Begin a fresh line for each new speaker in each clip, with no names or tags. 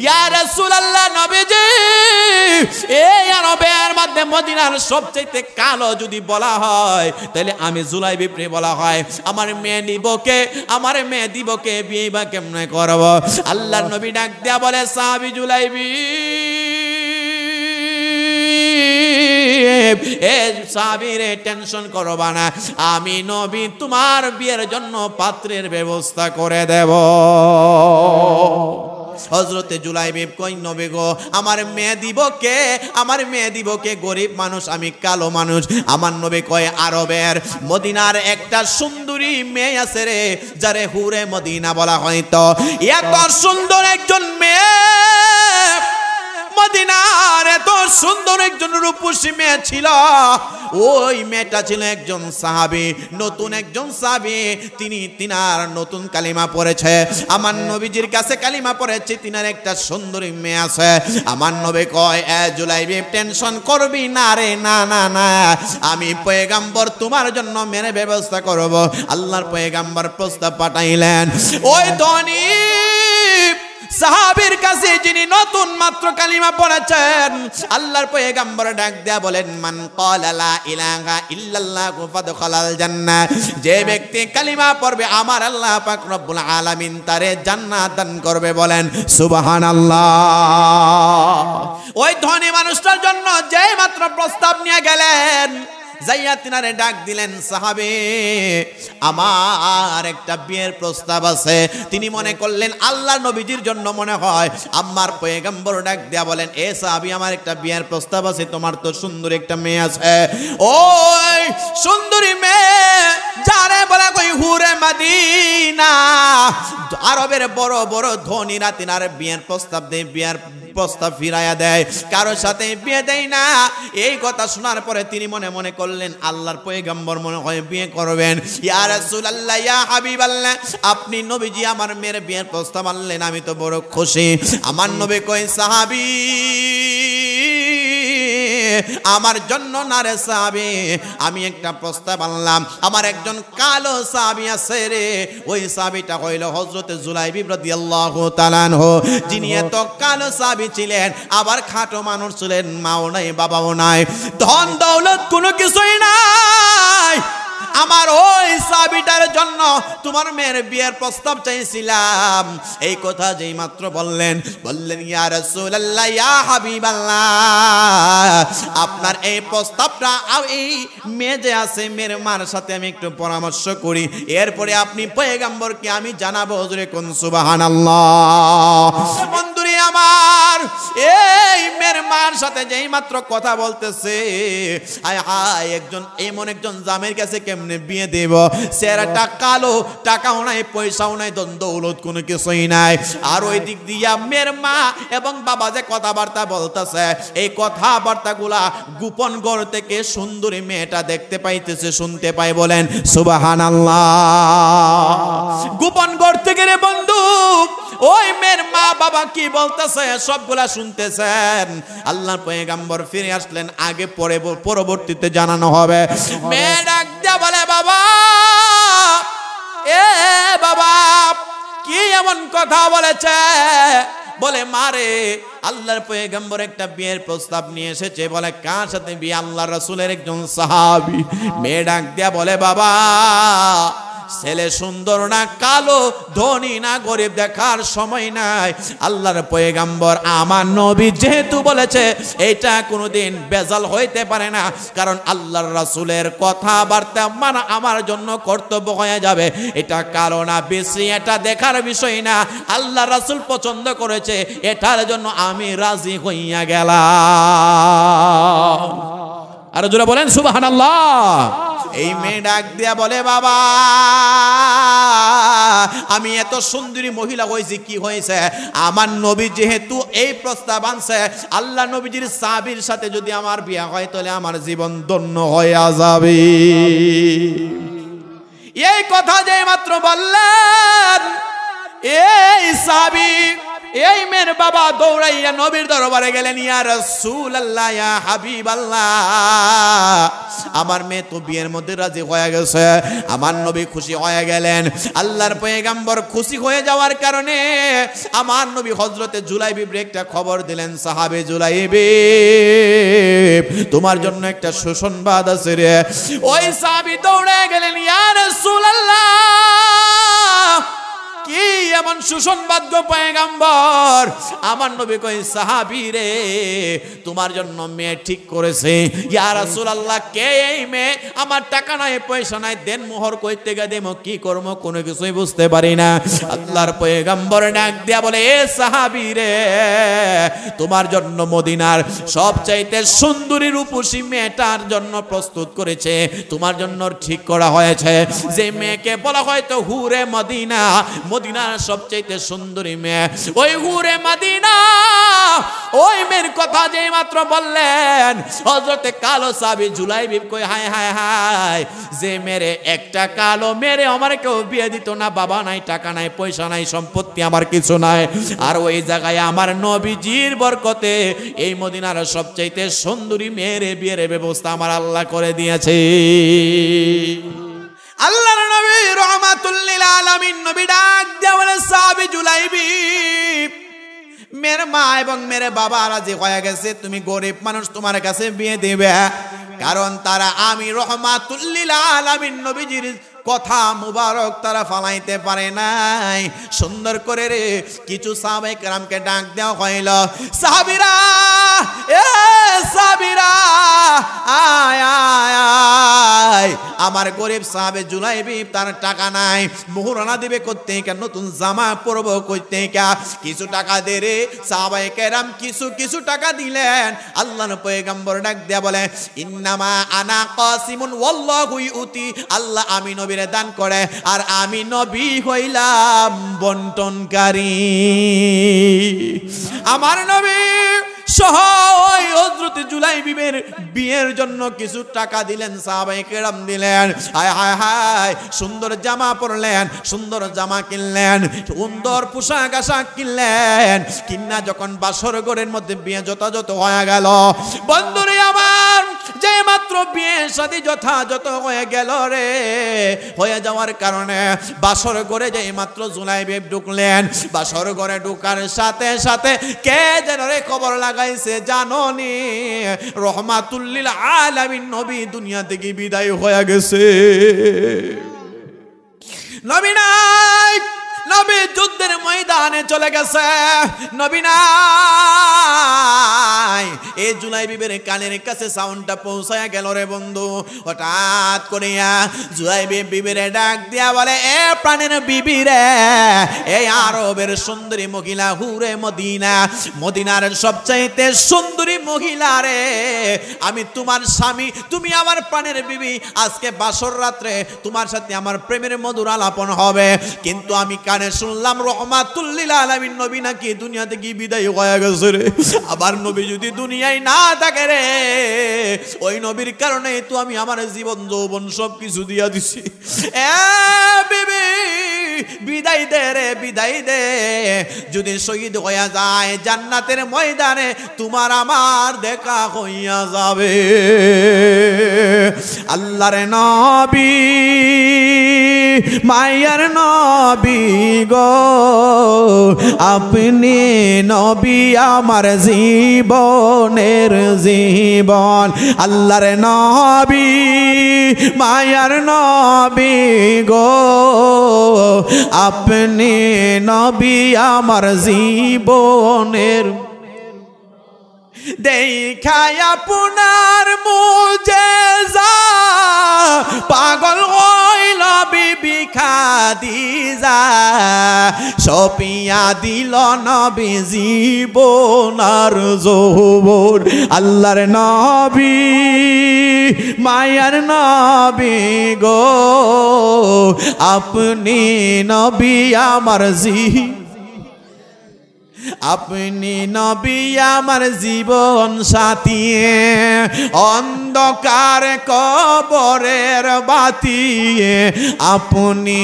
ইয়া রাসূলুল্লাহ নবীজি, এই আরবের মধ্যে মদিনার সবচেয়ে কালো যদি বলা হয় তাহলে আমি জুলাইবিবরে বলা হয়। আমার মেয়ে নিবকে, আমার মেয়ে দিবকে, বিয়ে বা কেমনে করব? আল্লাহর নবী ডাক দেয়া বলে, সাহাবী জুলাইবি, এ সাহাবীরে টেনশন করবা না, আমি নবী তোমার বিয়ের জন্য পাত্রের ব্যবস্থা করে দেব। হযরতে জুলাইবিব কই, নবী গো, আমার মেয়ে দিব কে? আমার মেয়ে দিব কে? গরিব মানুষ, আমি কালো মানুষ। আমার নবী কয়, আরবের মদিনার একটা সুন্দরী মেয়ে আছে রে, যারে হুরে মদিনা বলা হয়। তো এত সুন্দর একজন মেয়ে, মদিনার এত সুন্দর একজন রূপসী মেয়ে ছিল। ওই মেয়েটা ছিল একজন সাহাবী, নতুন একজন সাহাবী। তিনার নতুন কালিমা পড়েছে, আমার নবীজির কাছে কালিমা পড়েছে। তিনার একটা সুন্দরী মেয়ে আছে। আমার নবী কয়, এ জুলাইবিব, টেনশন করবি না রে, না না না, আমি পয়গম্বর তোমার জন্য মেয়ের ব্যবস্থা করব। আল্লাহর পয়গম্বর প্রস্তাব পাঠাইলেন ওই ধনী সাহাবীর কাছে, যিনি নতুন মাত্র কালিমা পড়েছেন। আল্লাহর পয়গম্বর ডাক দেয়া বলেন, মান ক্বালা লা ইলাহা ইল্লাল্লাহু ফাদখালাল জান্নাহ, যে ব্যক্তি কালিমা পড়বে আমার আল্লাহ পাক রব্বুল আলামিন তারে জান্নাত দান করবে। বলেন সুবহানাল্লাহ। ওই ধনী মানুষটার জন্য যে মাত্র প্রস্তাব নিয়ে গেলেন, যাইয়া তিনারে ডাক দিলেন, সাহাবী, আমার একটা বিয়ের প্রস্তাব আছে। তিনি মনে করলেন আল্লাহ নবীজির জন্য মনে হয়। আমার পয়গম্বর ডাক দেয়া বলেন, এ সাহাবী, আমার একটা বিয়ের প্রস্তাব আছে। তোমার তো সুন্দর একটা মেয়ে আছে। ওই সুন্দরী মেয়ে যারে বলা কই হুরে মদিনা, আরবের বড় বড় ধনীরা তিনারে বিয়ের প্রস্তাব দেয়, বিয়ের প্রস্তাব ফিরাইয়া দেয়, কারোর সাথে বিয়ে দেয় না। এই কথা শোনার পরে তিনি মনে মনে করলেন আল্লাহর পয়গম্বর মনে হয় বিয়ে করবেন। ইয়া রাসূলুল্লাহ, ইয়া হাবিবাল্লাহ, আপনি নবীজি আমার মেয়ের বিয়ের প্রস্তাব আনলেন, আমি তো বড় খুশি। আমার নবী কই, সাহাবী, আমার জন্য না রে সাহাবী, আমি একটা প্রস্তাব আনলাম। আমার একজন কালো সাহাবী আছে রে, ওই সাহাবীটা হইল হযরতে জুলাইবিব রাদিয়াল্লাহু তাআলা আনহু, যিনি এত কালো সাহাবী ছিলেন, আবার খাটো মানুষ ছিলেন, মাও নাই বাবাও নাই, ধন দৌলত কোনো কিছুই নাই। আমার ওই সাহাবীটার জন্য তোমার মেয়ের বিয়ের প্রস্তাব চাইছিলাম। এই কথা যেই মাত্র বললেন, ইয়া রাসূলুল্লাহ, ইয়া হাবিবাল্লাহ, আপনার এই প্রস্তাবটা, এই মেয়ে যে আছে, মেয়ের মার সাথে আমি একটু পরামর্শ করি, এরপরে আপনি পয়গম্বরকে আমি জানাবো। হুজুরে কোন সুবহানাল্লাহ। বন্ধুরে আমার, এই মেয়ের মার সাথে যেই মাত্র কথা বলতেছে, হায় হায়, একজন এমন একজন জামের কাছে কেমনে বিয়ে দেব? চেহারাটা কালো, টাকাও নাই, পয়সাও নাই, ধন দৌলত কোনো কিছুই নাই। আর ওই দিক দিয়া মেয়ের মা এবং বাবা যে কথাবার্তা বলতেছে, এই কথাবার্তাগুলা গোপন ঘর থেকে সুন্দরী মেয়েটা দেখতে পাইতেছে, শুনতে পাই। বলেন সুবহানাল্লাহ। গোপন ঘর থেকে রে বন্ধু, ওই মেয়ের মা বাবা কি বলতেছে সবগুলা শুনতেছেন। আল্লাহর পয়গম্বর ফিরে আসলেন, আগে পরে পরবর্তীতে জানানো হবে। মেয়ে ডাক দিয়া বলে, বাবা, এ বাবা, কি এমন কথা বলেছে? বলে, মারে, আল্লাহর পয়গম্বর একটা বিয়ের প্রস্তাব নিয়ে এসেছে। বলে, কার সাথে বিয়ে? আল্লাহর রাসূলের একজন সাহাবী। মেয়ে ডাক দিয়া বলে, বাবা, ছেলে সুন্দর না কালো, ধনী না গরিব, দেখার সময় নাই। আল্লাহর পয়গম্বর আমার নবী যেহেতু বলেছে, এটা কোনোদিন বেজাল হইতে পারে না, কারণ আল্লাহর রাসূলের কথাবার্তা মানা আমার জন্য কর্তব্য হয়ে যাবে। এটা কালো না বেশি, এটা দেখার বিষয় না। আল্লাহর রাসূল পছন্দ করেছে, এটার জন্য আমি রাজি হইয়া গেলাম। আর জোরে বলেন সুবহানাল্লাহ। এই মেয়ে ডাক দিয়া বলে, বাবা, আমি এত সুন্দরী মহিলা হয়েছি, কি হয়েছে? আমার নবী যেহেতু এই প্রস্তাব আনছে, আল্লাহ নবীজির সাহাবীর সাথে যদি আমার বিয়ে হয়, তাহলে আমার জীবন ধন্য হয়ে যাবে। এই কথা যেই মাত্র বললেন, এই সাহাবী এই মেয়ের বাবা দৌড়াইয়া নবীর দরবারে গেলেন, ইয়া রাসূলুল্লাহ, ইয়া হাবিবাল্লাহ, আমার মেয়ে তো বিয়ের মধ্যে রাজি হয়ে গেছে। আমার নবী খুশি হয়ে গেলেন। আল্লাহর পয়গম্বর খুশি হয়ে যাওয়ার কারণে আমার নবী হযরতে জুলাইবিব একটা খবর দিলেন, সাহাবে জুলাইবিব, তোমার জন্য একটা সুসংবাদ আছে রে। ওই সাহাবী দৌড়ে গেলেন, ইয়া রাসূলুল্লাহ, কি এমন সুসংবাদ গো পয়গম্বর? আমার নবী কই, সাহাবী রে, তোমার জন্য মেয়ে ঠিক করেছে। ইয়া রাসূলুল্লাহ, কে এই মেয়ে? আমার টাকা নাই, পয়সা নাই, দেন মোহর কইতে গে দেমো, কি করব কোনো কিছুই বুঝতে পারি না। আল্লাহর পয়গম্বর ডাক দিয়া বলে, এ সাহাবী রে, তোমার জন্য মদিনার সবচাইতে সুন্দরী রূপসী মেয়েটার জন্য প্রস্তুত করেছে, তোমার জন্য ঠিক করা হয়েছে। যে মেয়েকে বলা হয় তো হুরে মদিনা, মদিনার সবচাইতে সুন্দরী মেয়ে, ওই হুরে মদিনা, ওই মেয়ের কথা যে মাত্র বললেন হযরতে কালো সাহাবী জুলাইবিব কই, হায় হায় হায়, যে মেরে একটা কালো মেরে আমার কেউ বিয়ে দিত না, বাবা নাই, টাকা নাই, পয়সা নাই, সম্পত্তি আমার কিছু নাই, আর ওই জায়গায় আমার নবীজির বরকতে এই মদিনার সবচাইতে সুন্দরী মেয়ের বিয়ের ব্যবস্থা আমার আল্লাহ করে দিয়েছে। আল্লাহর নবী রাহমাতুল লিল আলামিন নবী ডাক দিয়া বলে, সাহাবী জুলাইবিব, মেরে মা এবং মেরে বাবা রাজি হয়ে গেছে, তুমি গরিব মানুষ, তোমার কাছে বিয়ে দেবে, কারণ তারা আমি রাহমাতুল লিল আলামিন নবীজির কথা মুবারক তারা ফালাইতে পারে নাই। সুন্দর করে রে কিছু সাহাবায়ে কেরামকে ডাক দেওয়া হইল, সাহাবীরা, এ সাহাবীরা, আয় আয় আয়, আমার গরিব সাহাবে জুলাইবিব, তার টাকা নাই, মোহরানা দিবে করতে, নতুন জামা পরবো করতে, কিছু টাকা দে রে। সাহাবায়ে কেরাম কিছু টাকা দিলেন। আল্লাহর পয়গম্বর ডাক দেয়া বলে, ইন্নামা আনা কাসিমুন ওয়াল্লাহু ইউতি, আল্লাহ আমি নবীরে দান করে, আর আমি নবী হইলাম বন্টনকারী। আমার নবী সহ হযরত জুলাইবিবের বিয়ের জন্য কিছু টাকা দিলেন, সাহাবায়ে কেরাম দিলেন। হায় হায় হায়, সুন্দর জামা পরলেন, সুন্দর জামা কিনলেন, সুন্দর পোশাক আশাক কিনলেন, কিনা যখন বাসর ঘরের মধ্যে বিয়ে যথাযথ হয়ে গেল, বন্ধুরে আমার, যে মাত্র বিয়ে শাদী যথাযথ হয়ে গেল রে, হয়ে যাওয়ার কারণে বাসর ঘরে যে মাত্র জুলাইবিব ঢুকলেন, বাসর ঘরে ঢুকার সাথে সাথে কে যেন রে খবর লাগাইছে জানোনি, রাহমাতুল লিল আলামিন নবী দুনিয়া থেকে বিদায় হয়ে গেছে। নবী নাই, নবী যুদ্ধের ময়দানে চলে গেছে, নবী নাই। এই জুলাইবিবের কানের কাছে সাউন্ডটা পৌঁছায়া গেল রে বন্ধু। হঠাৎ করিয়া জুলাইবিব বিবিরে ডাক দিয়া বলে, এ প্রাণের বিবি রে, এই আরবের সুন্দরী মহিলা হুরে মদিনা, মদিনার সবচাইতে সুন্দরী মহিলা রে, আমি তোমার স্বামী, তুমি আমার প্রাণের বিবি, আজকে বাসর রাত্রে তোমার সাথে আমার প্রেমের মধুর আলাপন হবে। কিন্তু আমি কানে শুনলাম রাহমাতুল লিল আলামিন নবী নাকি দুনিয়া থেকে বিদায় হয়ে গেছে রে। আবার নবী যদি দুনিয়ায় না থাকে রে, ওই নবীর কারণে তো আমি আমার জীবন যৌবন সব কিছু দিয়া দিছি। এ বিবি, বিদায় দে রে, বিদায় দে, যদি শহীদ হইয়া যায় জান্নাতের ময়দানে তোমার আমার দেখা হইয়া যাবে। আল্লাহর নবী, মায়ার নবী গো, আপনি নবী আমার জীবনের জীবন। আল্লাহর নবী, মায়ার নবী গো, আপনি নবী আমার জীবনের, দেখায় আপনার মুজেজা পাগল হইল বিবি খাদিজা, সপিয়া দিল নবী জীবন আর যৌবন। আল্লাহর নবী, মায়ার নবী গো, আপনি নবী আমার জীবন, আপনি নবী আমার জীবন সাথী, অন্ধকার কবরের বাতি, আপনি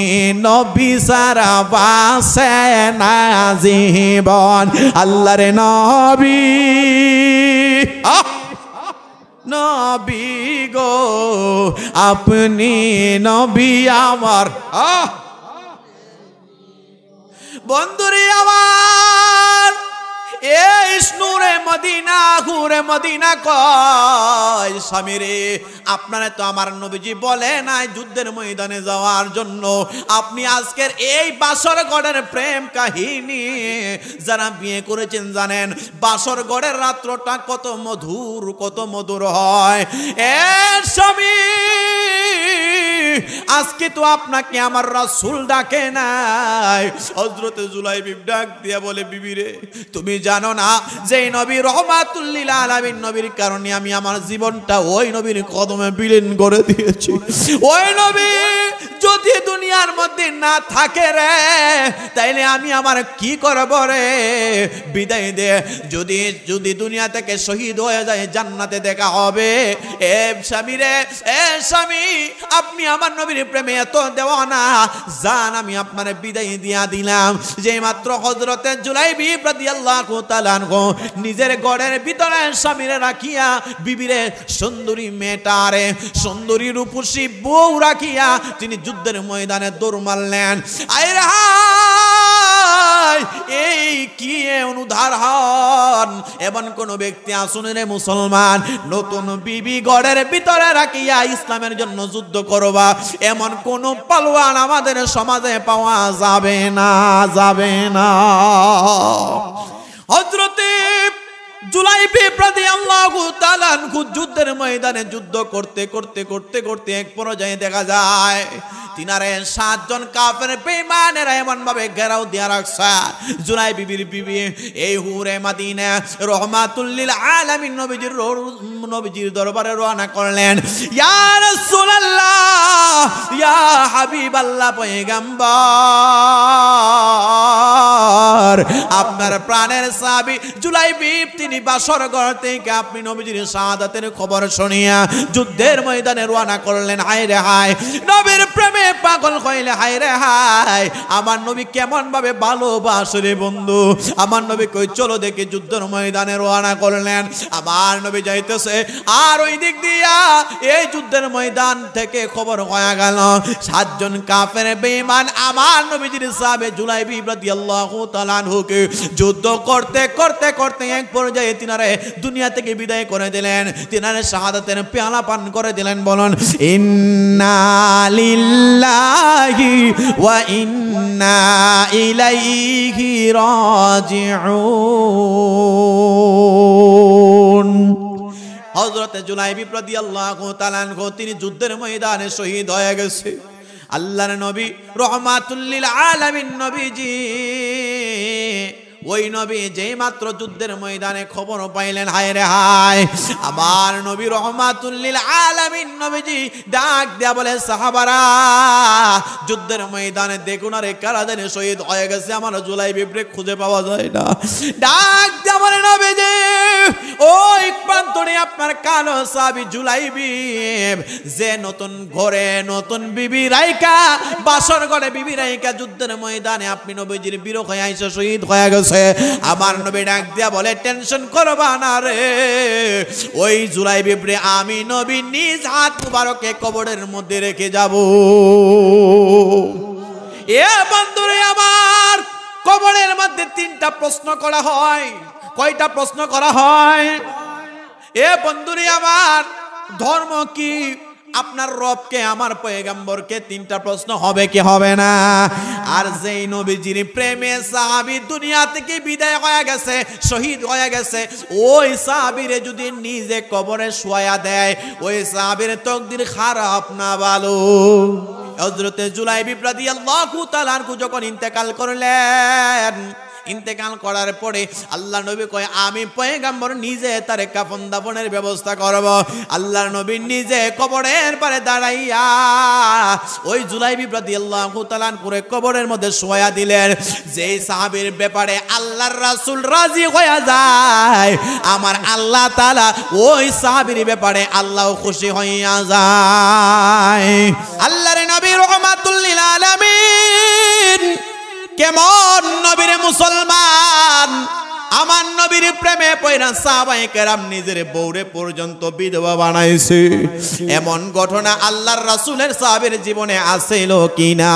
নবী সারা বাসে না জীবন। আল্লাহর নবী নবী গো, আপনি নবী আমার। বন্ধুরে আমার, এই নূরে মদিনা ঘুরে মদিনা কয় স্বামী রে, আপনারা তো আমার নবীজি বলে নাই যুদ্ধের ময়দানে যাওয়ার জন্য। আপনি আজকের এই বাসর গড়ের প্রেম কাহিনী যারা বিয়ে করেছেন জানেন বাসর গড়ের রাত্রটা কত মধুর, কত মধুর হয়। এ স্বামী, আজকে তো আপনাকে আমার রাসূল ডাকে নাই। হযরতে জুলাইবি ডাক দিয়া বলে, বিবি রে, তুমি জানো না যে নবী রহমাতুল লিল আলামিন নবীর কারণে আমি আমার জীবনটা ওই নবীর কদমে বিলীন করে দিয়েছি। ওই নবী যদি দুনিয়ার মধ্যে না থাকে রে, তাইলে আমি আমার কি করব রে? বিদায় দে, যদি যদি দুনিয়া থেকে শহীদ হয়ে যায় জান্নাতে দেখা হবে। এ স্বামী রে, এ স্বামী, আপনি আমার নবীর প্রেমে এত দেওয়ানা, জান আমি আপনার বিদায় দিয়া দিলাম। যে মাত্র হযরতে জুলাইবি রাদিয়াল্লাহু তাআলা নিজের ঘরের ভিতরে স্বামীরে রাখিয়া, বিবিরে সুন্দরী মেয়েটারে সুন্দরী রূপসী বউ রাখিয়া তিনি যুদ্ধের ময়দানে দৌড় মারলেন। আরে হায়, এই কি অনুদাহরণ! এমন কোন ব্যক্তি আসুন রে মুসলমান, নতুন বিবি ঘরের ভিতরে রাখিয়া ইসলামের জন্য যুদ্ধ করবা, এমন কোন পালোয়ান আমাদের সমাজে পাওয়া যাবে না, যাবে না। হযরতে জুলাইবি রাদিয়াল্লাহু তাআলা যুদ্ধের ময়দানে যুদ্ধ করতে করতে করতে করতে এক পর্যায়ে দেখা যায় তিনারে 7 জন কাফের বেঈমানেরা এমন ভাবে ঘেরাও দিয়া রাখছে। জুলাইবির বিবি এই হুরে মদিনা রহমাতুল লিল আলামিন নবীজির দরবারে রওনা করলেন। ইয়া রাসূলুল্লাহ, ইয়া হাবিবাল্লাহ, পয়গম্বর, আপনার প্রাণের সাহাবী জুলাইবি তিনি বাসর ঘর থেকে আপনি নবীজির শাহাদাতের খবর শুনিয়া যুদ্ধের ময়দানে রওনা করলেন। হায় রে হায়, নবীর প্রেমে পাগল হইলে হায় রে হায়, আমার নবী কেমন ভাবে ভালোবাসে রে বন্ধু। আমার নবী কই চলো দেখি যুদ্ধের ময়দানে রওনা করলেন। আমার নবী যাইতেছে, আর ওই দিক দিয়া এই যুদ্ধের ময়দান থেকে খবর হয়ে গেল 7 জন কাফের বেঈমান আমার নবীজির সাহাবে জুলাইবি রাদিয়াল্লাহু তাআলা আনহুকে যুদ্ধ করতে করতে করতে এক পর্যায়ে তিনারে দুনিয়া থেকে বিদায় করে দিলেন, তিনারে শাহাদাতের পেয়ালা পান করে দিলেন। বলুন ইন্না লিল্লাহি ওয়া ইন্না ইলাইহি রাজিউন। হযরতে জুলাইবি রাদিয়াল্লাহু তাআলা আনহু তিনি যুদ্ধের ময়দানে শহীদ হয়ে গেছে। আল্লাহর নবী রহমাতুল লিল আলামিন নবীজি, ওই নবী যেই মাত্র যুদ্ধের ময়দানে খবর পাইলেন, হায় রে হায়, আমার নবী রহমাতুল লিল আলামিন নবীজি ডাক দেয়া বলে, সাহাবারা যুদ্ধের ময়দানে দেখুন আরে কারা জানে শহীদ হয়ে গেছে, আমার জুলাইবিকে খুঁজে পাওয়া যায় না। ডাক দেয়া বলে, নবীজি ওই প্রান্তরে আপনার কালো সাহাবী জুলাইবি যে নতুন ঘরে নতুন বিবি রাইকা, বাসর ঘরে বিবি রাইকা যুদ্ধের ময়দানে আপনি নবীজির বিরহ হয়ে আইসা শহীদ হয়ে গেছে। আমার নবী ডাক দিয়া বলে, টেনশন করবা না রে, ওই জুলাইবি আমি নবী নিজ হাত মুবারকে কবরের মধ্যে রেখে যাব। এ বন্ধুরে আমার, কবরের মধ্যে 3টা প্রশ্ন করা হয়। কয়টা প্রশ্ন করা হয়? এ বন্ধুরে আমার, ধর্ম কি, আপনার রবকে, আমার পয়গম্বরকে 3টা প্রশ্ন হবে কি হবে না? আর যেই নবীজির প্রেমে সাহাবী দুনিয়া থেকে বিদায় হয়ে গেছে, শহীদ হয়ে গেছে, ওই সাহাবীরে যদি নিজে কবরে শোয়া দেয়, ওই সাহাবীর তকদির খারাপ না ভালো। হযরতে জুলাইবি রাদিয়াল্লাহু তাআলা আনহু যখন ইন্তেকাল করলেন, ইন্তেকাল করার পরে আল্লাহ নবী কয় আমি পয়গম্বর নিজে তার কাফন দাফনের ব্যবস্থা করব। আল্লাহর নবী নিজে কবরের পারে দাঁড়াইয়া ওই জুলাইবি রাদিয়াল্লাহু তাআলা করে কবরের মধ্যে শোয়া দিলেন। যেই সাহাবীর ব্যাপারে আল্লাহর রাসূল রাজি হয়ে যায়, আমার আল্লাহ তাআলা ওই সাহাবীর ব্যাপারে আল্লাহ খুশি হইয়া যায়। আল্লাহর নবী রাহমাতুল লিল আলামিন কেমন নবীর মুসলমান, আমার নবীর প্রেমে পয়রা সাহাবায়ে কেরাম নিজের বউরে পর্যন্ত বিধবা বানাইছে। এমন ঘটনা আল্লাহর রাসূলের সাহাবীর জীবনে আছিল কিনা?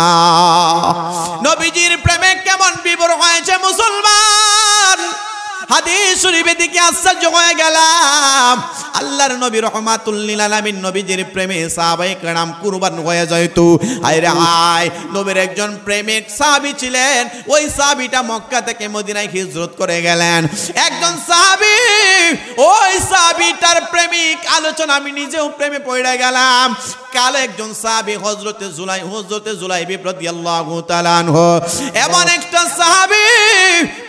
নবীজির প্রেমে কেমন বিভোর হয়েছে মুসলমান, হাদিস শরীফে দিকে আশ্চর্য হয়ে গেলাম। আল্লাহর নবী রাহমাতুল লিল আলামিন নবীজির প্রেমে সাহাবায়ে কেরাম কুরবান হয়ে যাইতো। হায়রে হায়, নবীর একজন প্রেমিক সাহাবী ছিলেন, ওই সাহাবীটা মক্কা থেকে মদিনায় হিজরত করে গেলেন। একজন সাহাবী, ওই সাহাবীটার প্রেমিক আলোচনা আমি নিজেও প্রেমে পড়ে গেলাম। কাল একজন সাহাবী হযরতে জুলাইবি রাদিয়াল্লাহু তাআলা আনহু, এমন একটা সাহাবী,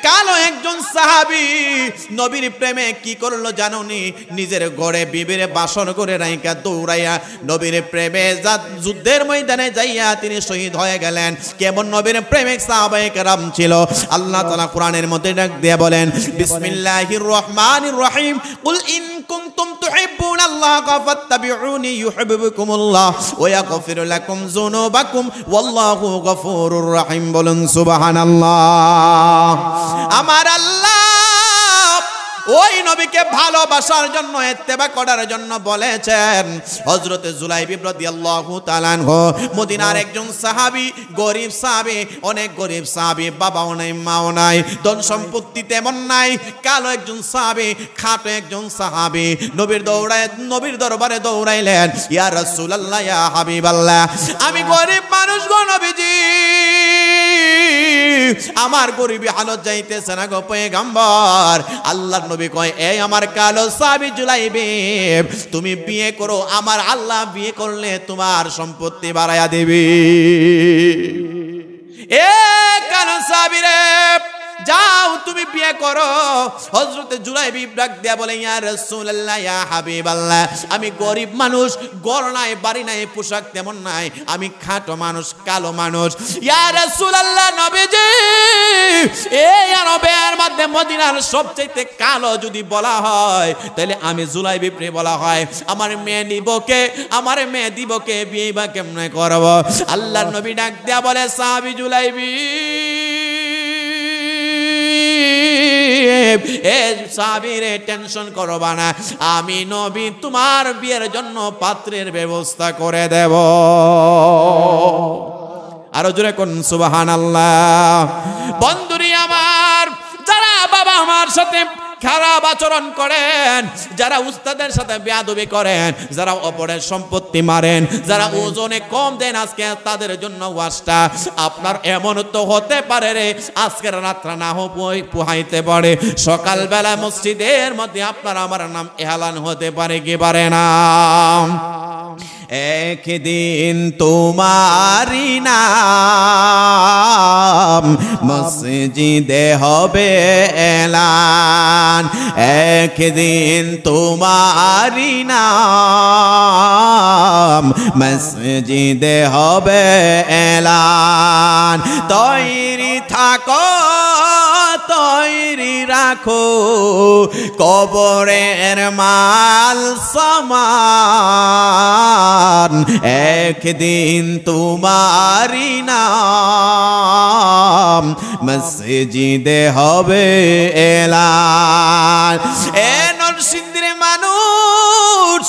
কালো একজন সাহাবী নবীর প্রেমে কি করলো জানোনি? নিজের ঘরে বিবিরে বাসন করে রাইকা দৌড়াইয়া নবীর প্রেমে যুদ্ধের ময়দানে যাইয়া তিনি শহীদ হয়ে গেলেন। কেমন নবীর প্রেমিক সাহাবায়ে কেরাম ছিল। আল্লাহ তাআলা কোরআনের মধ্যে ডাক দিয়ে বলেন, বিসমিল্লাহির রহমানির রহিম, কুল ইন কুনতুম তুহিব্বুনাল্লাহা ফাত্তাবিউনি ইউহিব্বুকুমুল্লাহ ওয়া ইয়াগফির লাকুম যুনুবাকুম ওয়াল্লাহু গফুরুর রহিম। বলুন সুবহানাল্লাহ। আমার আল্লাহ ওই নবীকে ভালোবাসার জন্য, ইত্তেবা করার জন্য বলেছেন। হযরতে জুলাইবি রাদিয়াল্লাহু তাআলা আনহু মদিনার একজন সাহাবী, গরীব সাহাবী, অনেক গরীব সাহাবী, বাবাও নাই মাও নাই, ধন সম্পত্তি তেমন নাই। কালো একজন সাহাবী, খাটো একজন সাহাবী নবীর দরবারে দৌড়াইলেন, ইয়া রাসূলুল্লাহ, ইয়া হাবিবাল্লাহ, আমি গরীব মানুষ গো নবীজি, আমার গরিবী হালত যাইতেছে না গো পয়গম্বর। আল্লাহর নবী কয়, এই আমার কালো সাহাবী জুলাইবি, তুমি বিয়ে করো, আমার আল্লাহ বিয়ে করলে তোমার সম্পত্তি বাড়ায়া দেবে। এ কালো সাহাবী রে, যাও তুমি বিয়ে করো। হযরতে জুলাইবি ডাক দিয়া বলে, ইয়া রাসূলুল্লাহ, ইয়া হাবিবাল্লাহ, আমি গরিব মানুষ, ঘর নাই, বাড়ি নাই, পোশাক তেমন নাই, আমি খাটো মানুষ, কালো মানুষ। ইয়া রাসূলুল্লাহ, নবীজি, এই আরবের মধ্যে মদিনার সবচেয়ে কালো যদি বলা হয় তাহলে আমি জুলাইবি বলা হয়। আমার মেয়ে নিব কে, আমার মেয়ে দিব কে, বিয়ে বা কেমনে করব? আল্লাহর নবী ডাক দিয়া বলে, সাহাবী জুলাইবি, সাহাবীরে টেনশন করবা না, আমি নবী তোমার বিয়ের জন্য পাত্রের ব্যবস্থা করে দেব। আরো জোরে কোন সুবহানাল্লাহ। বন্ধুরি আমার, যারা বাবা আমার সাথে খারাপ আচরণ করেন, যারা উস্তাদের সাথে বেয়াদবি করেন, যারা অপরের সম্পত্তি মারেন, যারা ওজনে কম দেন, আজকে তাদের জন্য ওয়াজটা। আপনার এমন তো হতে পারে রে, আজকের রাত্রা না পোহাইতে পারে, সকালবেলা মসজিদের মধ্যে আপনার আমার নাম এলান হতে পারে কি পারে না? একদিন তোমারি নাম মসজিদে হবে এলান, একদিন তোমারি নাম মসজিদে হবে এলান। তৈরি থাকো, তৈরি রাখো, কবরের মাল সামান, একদিন তোমারি নাম মসজিদে হবে এলান। এ নরসিংদীর মানুষ,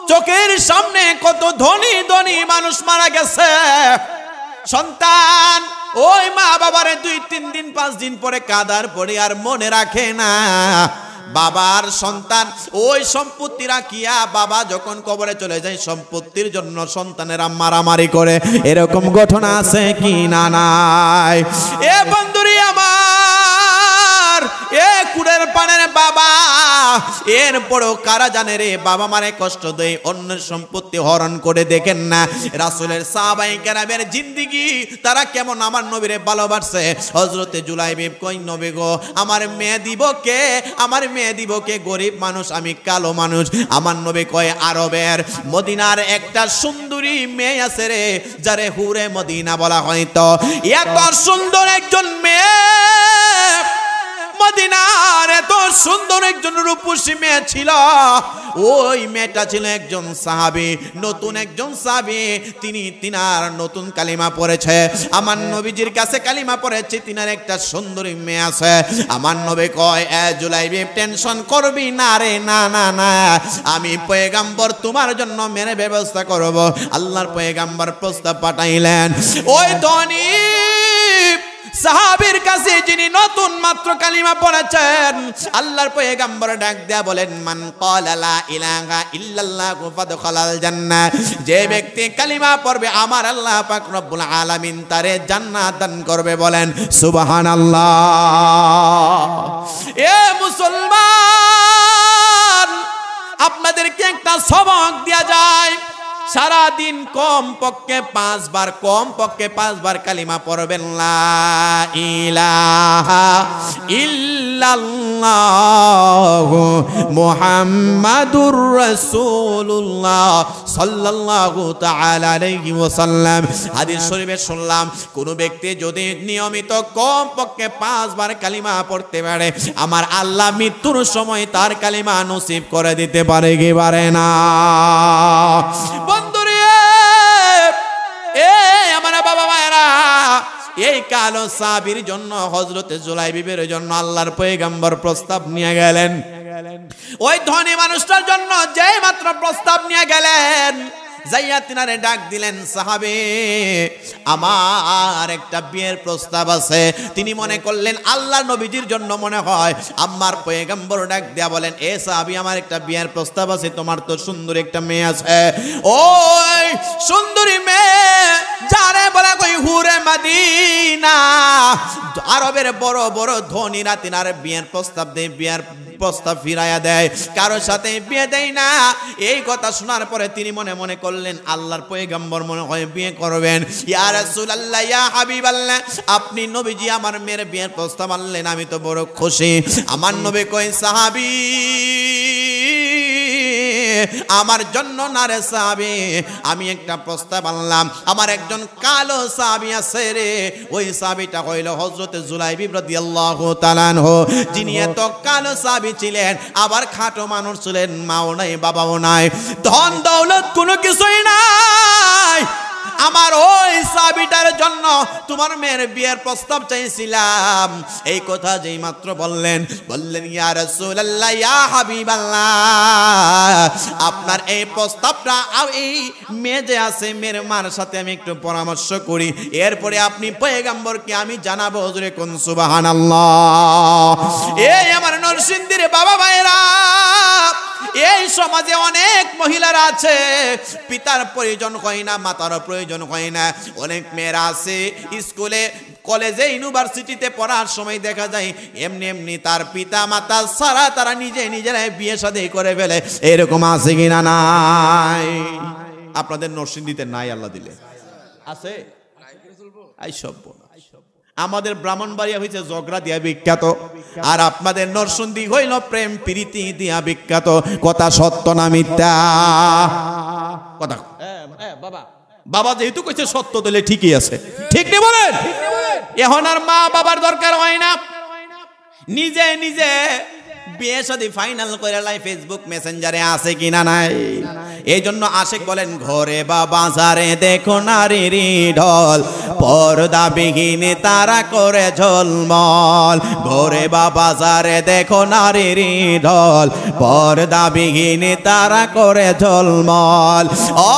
চোখের সামনে কত ধনী ধনী মানুষ মারা গেছে। সন্তান ওই মা বাবারে 2-3 দিন 5 দিন পরে কাদার পরে আর মনে রাখে না। বাবার সন্তান ওই সম্পত্তি রাখিয়া বাবা যখন কবরে চলে যায়, সম্পত্তির জন্য সন্তানেরা মারামারি করে। এরকম ঘটনা আছে কি না? নাই। এ বন্ধুরি আমার, এ কুড়ের পানের বাবা এরপরেও কারা জানে রে বাবা মারে কষ্ট দেয়, অন্যের সম্পত্তি হরণ করে দেখেন না রাসূলের সাহাবায়ে কেরামের জিন্দেগি তারা কেমন আমার নবীরে ভালোবাসে। হযরতে জুলাইবিব কই নবী গো আমার মেয়ে দিব কে, আমার মেয়ে দিব কে, গরিব মানুষ আমি কালো মানুষ। আমার নবী কয় আরবের মদিনার একটা সুন্দরী মেয়ে আছে রে যারে হুরে মদিনা বলা হয়। তো এত সুন্দর একজন মেয়ে মদিনার এত সুন্দর একজন রূপসী মেয়ে ছিল, ওই মেয়েটা ছিল একজন সাহাবী, নতুন একজন সাহাবী। তিনার নতুন কালিমা পড়েছে, আমার নবীজির কাছে কালিমা পড়েছে, তিনার একটা সুন্দরী মেয়ে আছে। আমার নবী কয় এ জুলাইবিব টেনশন করবি না রে, না না না আমি পয়গাম্বর তোমার জন্য মেয়ের ব্যবস্থা করব। আল্লাহর পয়গাম্বর প্রস্তাব পাঠাইলেন ওই ধনী সাহাবীর কাছে যিনি নতুন মাত্র কালিমা পড়েছেন। আল্লাহর পয়গাম্বর ডাক দেয়া বলেন মান ক্বালা লা ইলাহা ইল্লাল্লাহু ফাদখালাল জান্নাহ, যে ব্যক্তি কালিমা পড়বে আমার আল্লাহ পাক রব্বুল আলামিন তারে জান্নাত দান করবে। বলেন সুবহানাল্লাহ। এ মুসলমান আপনাদেরকে একটা সবক দেয়া যায়, সারা দিন কম পক্ষে 5 বার কালিমা পড়বেন লা ইলাহা ইল্লাল্লাহু মুহাম্মাদুর রাসূলুল্লাহ সাল্লাল্লাহু তাআলা আলাইহি ওয়াসাল্লাম। হাদিস শরীফে শুনলাম কোন ব্যক্তি যদি নিয়মিত কম পক্ষে 5 বার কালিমা পড়তে পারে আমার আল্লাহ মৃত্যুর সময় তার কালিমা নসিব করে দিতে পারে কি পারে না? আমার বাবা মায়েরা এই কালো সাহাবীর জন্য হযরতে জুলাইবিবের জন্য আল্লাহর পয়গাম্বর প্রস্তাব নিয়ে গেলেন। ওই ধনী মানুষটার জন্য যেই মাত্র প্রস্তাব নিয়ে গেলেন যাইয়া তিনারে ডাক দিলেন সাহাবী আমার একটা বিয়ের প্রস্তাব আছে। তিনি মনে করলেন আল্লাহর নবীজির জন্য মনে হয়। আমার পয়গাম্বর ডাক দেয়া বলেন এ সাহাবী আমার একটা বিয়ের প্রস্তাব আছে, তোমার তো সুন্দর একটা মেয়ে আছে। ওই সুন্দরী মেয়ে যারে বলা কই হুরে মদিনা, আরবের বড় বড় ধনীরা তিনার বিয়ের প্রস্তাব দেয়, বিয়ের প্রস্তাব ফিরাইয়া দেয়, কারোর সাথে বিয়ে দেয় না। এই কথা শোনার পরে তিনি মনে মনে করলেন আল্লাহর পয়গাম্বর মনে হয় বিয়ে করবেন। ইয়া রাসূলুল্লাহ ইয়া হাবিবাল্লাহ আপনি নবীজি আমার মেয়ের বিয়ের প্রস্তাব আনলেন, আমি তো বড় খুশি। আমার নবী কই সাহাবী আমার জন্য না রে সাহাবী, আমি একটা প্রস্তাব আনলাম। আমার একজন কালো সাহাবী আছে রে, ওই সাহাবীটা হইল হযরতে জুলাইবিব রাদিয়াল্লাহু তাআলা আনহু, যিনি এত কালো সাহাবী ছিলেন, আবার খাটো মানুষ ছিলেন, মাও নাই বাবাও নাই, ধন দৌলত কোনো কিছুই নাই। আমার ওই সাহাবীটার জন্য তোমার মেয়ের বিয়ের প্রস্তাব চাইছিলাম। এই কথা যেই মাত্র বললেন ইয়া রাসূলুল্লাহ ইয়া হাবিবাল্লাহ আপনার এই প্রস্তাবটা এই মেয়ে যে আছে মেয়ের মার সাথে আমি একটু পরামর্শ করি, এরপরে আপনি পয়গাম্বরকে আমি জানাবো। হুজুরে কোন সুবহানাল্লাহ। এই আমার নরসিংদীর বাবা ভাইরা, এই সমাজে অনেক মহিলারা আছে পিতার প্রয়োজন হয় না, মাতারও প্রয়োজন হয় না। অনেক মেয়েরা আছে স্কুলে কলেজে ইউনিভার্সিটিতে পড়ার সময় দেখা যায় এমনি এমনি তার পিতা মাতা ছাড়া তারা নিজেরাই বিয়ে শাদী করে ফেলে। এরকম আছে কিনা? নাই। আপনাদের নরসিংদীতে নাই? আল্লাহ দিলে আছে। আমাদের ব্রাহ্মণবাড়িয়া হয়েছে ঝগড়া দিয়া বিখ্যাত, আর আপনাদের নরসিংদী হইল প্রেম প্রীতি দিয়া বিখ্যাত। কথা সত্য না মিথ্যা? কথা বাবা যেহেতু কইছে সত্য দিলে ঠিকই আছে, ঠিক নেই বলেন? এখন আর মা বাবার দরকার হয় না, নিজে নিজে বিয়ে শাদী ফাইনাল করে লাই ফেসবুক মেসেঞ্জারে আছে কিনা নাই? এই জন্য আশিক বলেন ঘরে বা বাজারে দেখো নারীর ঢল, পর্দা বিহীন তারা করে ঝলমল। ঘরে বা বাজারে দেখো নারীর ঢল, পর্দা বিহীন তারা করে ঝলমল।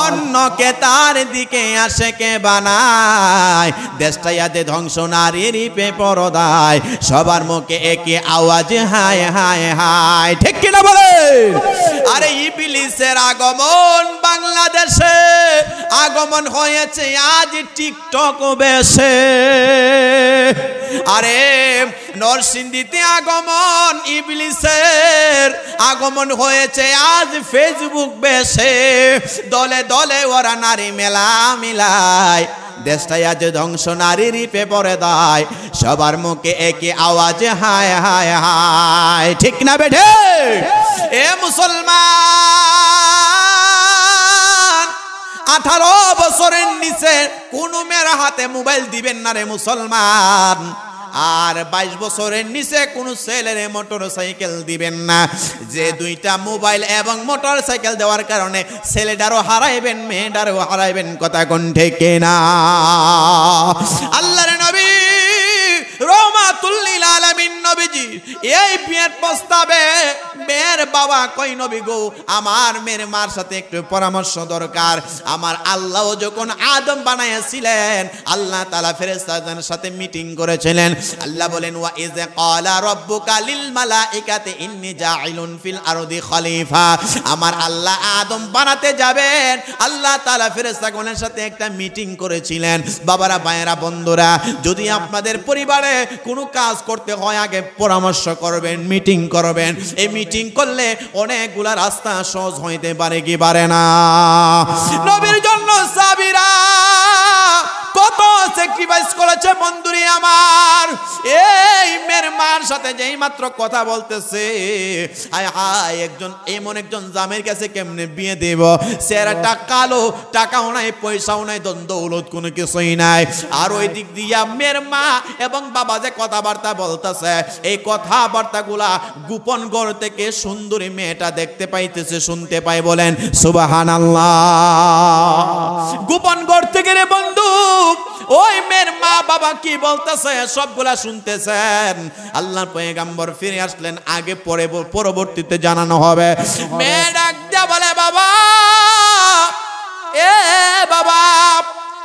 অন্যকে তার দিকে আশিকে বানায়, দেশটাইয়াতে ধ্বংস নারীর বেপরদায়। সবার মুখে একই আওয়াজ হায় হায় হায়, ঠিক কিনা বলেন? আরে ইবলিসের আগমন বাংলাদেশে, আগমন হয়েছে আজ টিকটক বেশে। আরে নরসিংদীতে আগমন ইবলিসের, রসুলের আগমন হয়েছে আজ ফেসবুক বেশে, দলে দলে ওরা নারী মেলা মিলায়, দেশটাই আজ ধ্বংস নারীর পেপরে দায়, সবার মুখে একই আওয়াজে হায় হায় হায়, ঠিক না বেঠে? এ মুসলমান, 18 বছরের নিচে কোন মেয়ের হাতে মোবাইল দিবেন না রে মুসলমান, আর 22 বছরের নিচে কোন ছেলের মোটর সাইকেল দিবেন না। যে দুইটা মোবাইল এবং মোটর সাইকেল দেওয়ার কারণে ছেলেটারও হারাইবেন, মেয়েটারও হারাইবেন, কথা কোন ঠিক না? আল্লাহর নবী রহমাতুল লিল আলামিন নবীজি এই বিয়ের প্রস্তাবে মেয়ের বাবা কই, নবী গো আমার মেয়ের মার সাথে একটু পরামর্শ দরকার। আমার আল্লাহ যখন আদম বানাইছিলেন, আল্লাহ তাআলা ফেরেশতাদের সাথে মিটিং করেছিলেন। আল্লাহ বলেন ওয়া ইয ক্বালা রাব্বুকা লিল মালাইকাতি ইন্নী জাইলুন ফিল আরদি খলিফা। আমার আল্লাহ আদম বানাতে যাবেন, আল্লাহ তাআলা ফেরেশতাগণের সাথে একটা মিটিং করেছিলেন। বাবারা, ভাইয়েরা, বন্ধুরা, যদি আপনাদের পরিবারে কোনো কাজ করতে হয় আগে পরামর্শ করবেন, মিটিং করবেন। এই মিটিং করলে অনেকগুলা রাস্তা সহজ হইতে পারে কি পারে না? নবীর জন্য সাহাবীরা কত স্যাক্রিফাইস করেছে বন্ধুরি আমার। এই মেয়ের মার সাথে যেই মাত্র কথা বলতেছে, হায় হায়, এমন একজন জামের কাছে কেমনে বিয়ে দেব? চেহারাটা কালো, টাকাও নাই, পয়সাও নাই, দৌলত কোনো কিছুই নাই। আর ওই দিক দিয়া মেয়ের মা এবং বাবা যে কথাবার্তা বলতেছে, এই কথাবার্তাগুলা গোপন ঘর থেকে সুন্দরী মেয়েটা দেখতে পাইতেছে, শুনতে পাই। বলেন সুবহানাল্লাহ। গোপন ঘর থেকে রে বন্ধু ওই মেয়ের মা বাবা কি বলতেছে সবগুলা শুনতেছেন। আল্লাহর পয়গম্বর ফিরে আসলেন, আগে পরে পরবর্তীতে জানানো হবে। মেয়ে ডাক দিয়া বলে, বাবা, এ বাবা,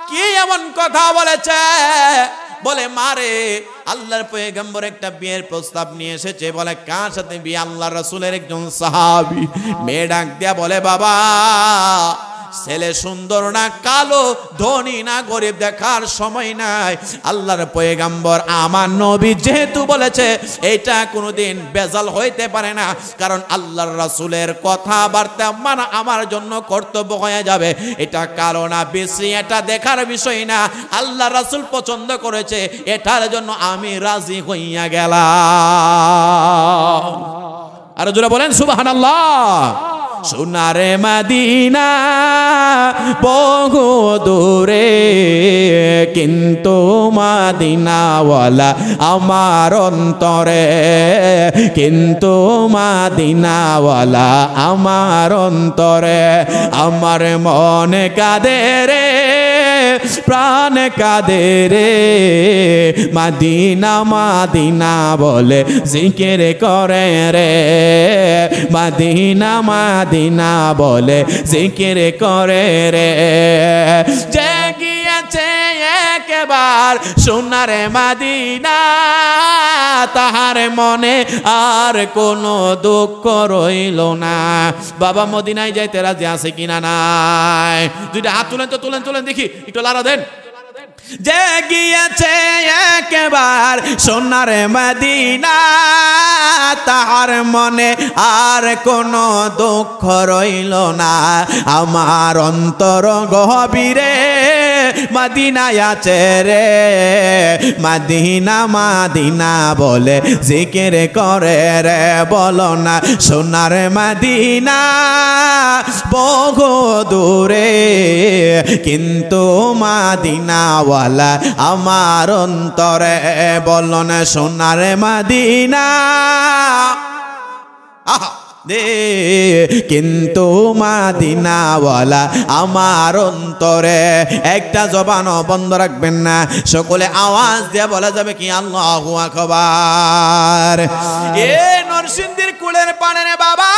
কি এমন কথা বলেছে? বলে, মারে আল্লাহর পয়গম্বর একটা বিয়ের প্রস্তাব নিয়ে এসেছে। বলে, কার সাথে বিয়ে? আল্লাহর রাসূলের একজন সাহাবী। মেয়ে ডাক দিয়া বলে, বাবা, ছেলে সুন্দর না কালো, ধনী না গরিব দেখার সময় নাই। আল্লাহর পয়গম্বর আমার নবী যেহেতু বলেছে, এটা কোনোদিন বেজাল হইতে পারে না, কারণ আল্লাহর রাসূলের কথাবার্তা মানা আমার জন্য কর্তব্য হয়ে যাবে। এটা কালো না বেশি এটা দেখার বিষয় না, আল্লাহর রাসূল পছন্দ করেছে, এটার জন্য আমি রাজি হইয়া গেলাম। আর জোরে বলেন সুবহানাল্লাহ। সোনারে মদিনা বহু দূরে, কিন্তু মদিনাওয়ালা আমার অন্তরে, কিন্তু মদিনাওয়ালা আমার অন্তরে। আমার মনে কাঁদে রে, প্রাণ কাঁদে রে, মদিনা মদিনা বলে জিকির করে রে, মদিনা মদিনা বলে জিকির করে রে। যে গিয়েছে একবার সোনারে মদিনা, তাহার মনে আর কোনো দুঃখ রইল না। বাবা মদিনায় যাইতে রাজি আছে কিনা নাই? দুইটা হাত তুলেন তো, তুলেন তুলেন দেখি, একটু লাড়া দেন। যে গিয়েছে একবার সোনারে মদিনা, তাহার মনে আর কোনো দুঃখ রইল না। আমার অন্তর গভীরে মদিনায় আছে রে, মদিনা মদিনা বলে জিকির করে রে। বলো না সোনার মদিনা বহু দূরে, কিন্তু মদিনাওয়ালা আমার অন্তরে। বলো না সোনার মদিনা দে, কিন্তু মদিনাওয়ালা আমার অন্তরে। একটা জবানও বন্ধ রাখবেন না, সকলে আওয়াজ দিয়ে বলা যাবে কি আল্লাহু আকবার। এ নরসিংদীর কুলের পানে রে বাবা,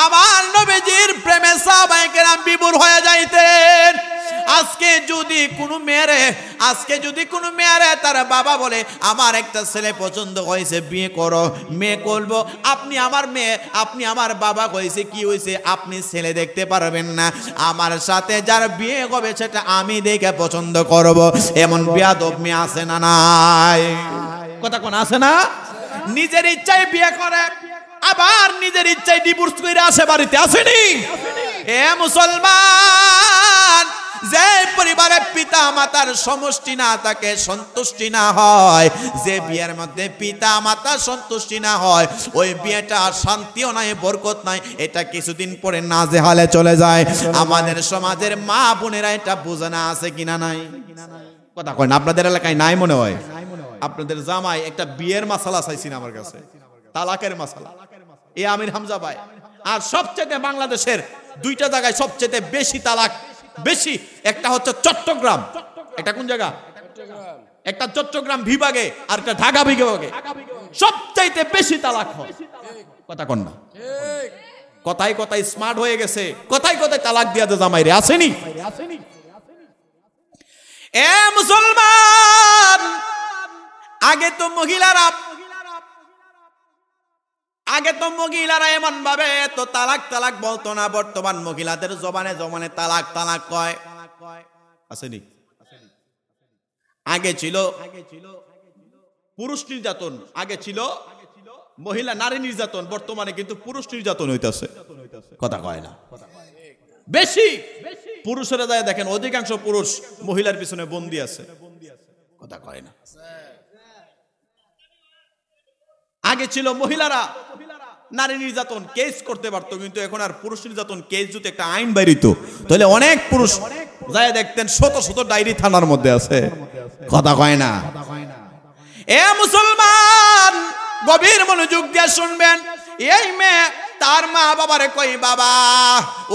আমার নবীজির প্রেমে সাহাবায়ে কেরাম বিভোর হয়ে যাইতেন। আজকে যদি কোনো মেয়েরে তার বাবা বলে, আমার একটা ছেলে পছন্দ হয়েছে, বিয়ে করো, মেয়ে করবো, আপনি আমার মেয়ে, আপনি আমার বাবা হয়েছে, কি হয়েছে? আপনি ছেলে দেখতে পারবেন না, আমার সাথে যার বিয়ে হবে সেটা আমি দেখে পছন্দ করব। এমন বেয়াদব মেয়ে আছে না নাই? কথা কোন আছে না? নিজের ইচ্ছায় বিয়ে করে, আবার নিজের ইচ্ছায় ডিভোর্স করে আসে বাড়িতে, আসেনি? এ মুসলমান, যে পরিবারে পিতা মাতার সমষ্টি না থাকে, সন্তুষ্টি না হয়, যে বিয়ের মধ্যে পিতা মাতা সন্তুষ্টি না হয়, ওই বিয়েটা শান্তিও নাই, বরকত নাই, এটা কিছুদিন পরে নাজেহালে চলে যায়। আমাদের সমাজের মা বোনেরা এটা বোঝে না, আছে কিনা নাই? কথা কয় না? আপনাদের এলাকায় নাই মনে হয়? আপনাদের জামাই একটা বিয়ের মাসালা চাইছি না আমার কাছে, তালাকের মাসালা, এ আমির হামজা ভাই। আর সবচেয়ে বাংলাদেশের দুইটা জায়গায় সবচেয়ে বেশি তালাক বেশি, একটা হচ্ছে চট্টগ্রাম, এটা কোন জায়গা? একটা চট্টগ্রাম বিভাগে আর একটা ঢাকা বিভাগে সবচাইতে বেশি তালাক হয়। কথা কন না? কথাই কথাই স্মার্ট হয়ে গেছে, কথাই কথাই তালাক দিয়া দে জামাইরে, আসেনি? এ মুসলমান, আগে তো মহিলারা এমন ভাবে তো তালাক তালাক বলতো না। বর্তমান মহিলাদের জবানে জবানে তালাক তালাক কয়, আসেনি? আগে ছিল পুরুষ নির্যাতন, আগে ছিল মহিলা নারী নির্যাতন, বর্তমানে কিন্তু পুরুষ নির্যাতন হইতাছে। কথা কয় না? বেশি পুরুষেরা যায় দেখেন, অধিকাংশ পুরুষ মহিলার পিছনে বন্দী আছে। কথা কয় না? আগে ছিল মহিলারা নারী নির্যাতন কেস করতে পারতো, কিন্তু এখন আর পুরুষ নির্যাতন কেস যদি একটা আইন বাইরিত, তাহলে অনেক পুরুষ যায় দেখতেন শত শত ডায়েরি থানার মধ্যে আছে। কথা কয় না? এ মুসলমান, গভীর মনোযোগ দিয়ে শুনবেন। এই মেয়ে তার মা বাবারে কই, বাবা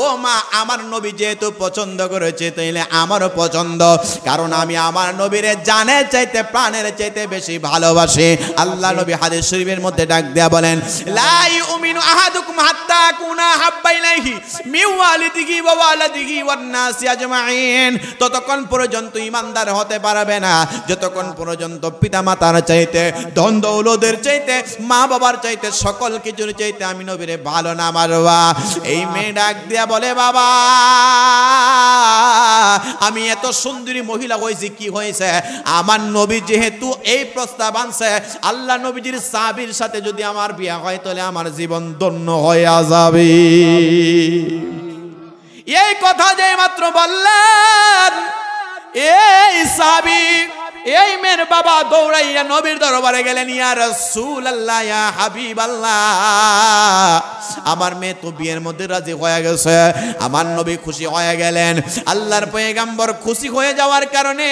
ও মা, আমার নবী যেহেতু পছন্দ করেছে, তাইলে আমারও পছন্দ, কারণ আমি আমার নবীরে জানের চাইতে প্রাণের চাইতে বেশি ভালোবাসি। আল্লাহ নবী হাদিস শরীফের মধ্যে ডাক দেয়া বলেন, লা ইউমিনু আহাদুকুম হাত্তা কুনা হাব্বা ইলাইহি মিন ওয়ালিদিহি ওয়া ওয়ালাদিহি ওয়ান নাসি আজমাইন। ততক্ষণ পর্যন্ত ঈমানদার হতে পারবে না যতক্ষণ পর্যন্ত পিতামাতার চাইতে, ধন দৌলতের চাইতে, মা বাবার চাইতে, সকল কিছুর চাইতে আমি নবীরে ভালো না মারবা। এই মেয়ে ডাক দিয়া বলে, বাবা আমি এত সুন্দরী মহিলা হয়েছি, কি হয়েছে? আমার নবী যেহেতু এই প্রস্তাব আনছে, আল্লাহ নবীজির সাহাবীর সাথে যদি আমার বিয়ে হয়, তাহলে আমার জীবন ধন্য হয়ে যাবে। এই কথা যে মাত্র বললেন, এই সাহাবী, এই মেয়ের বাবা দৌড়াইয়া নবীর দরবারে গেলেন, ইয়া রাসূলুল্লাহ, ইয়া হাবিবাল্লাহ, আমার মেয়ে তো বিয়ের মধ্যে রাজি হয়ে গেছে। আমার নবী খুশি হয়ে গেলেন। আল্লাহর পয়গম্বর খুশি হয়ে যাওয়ার কারণে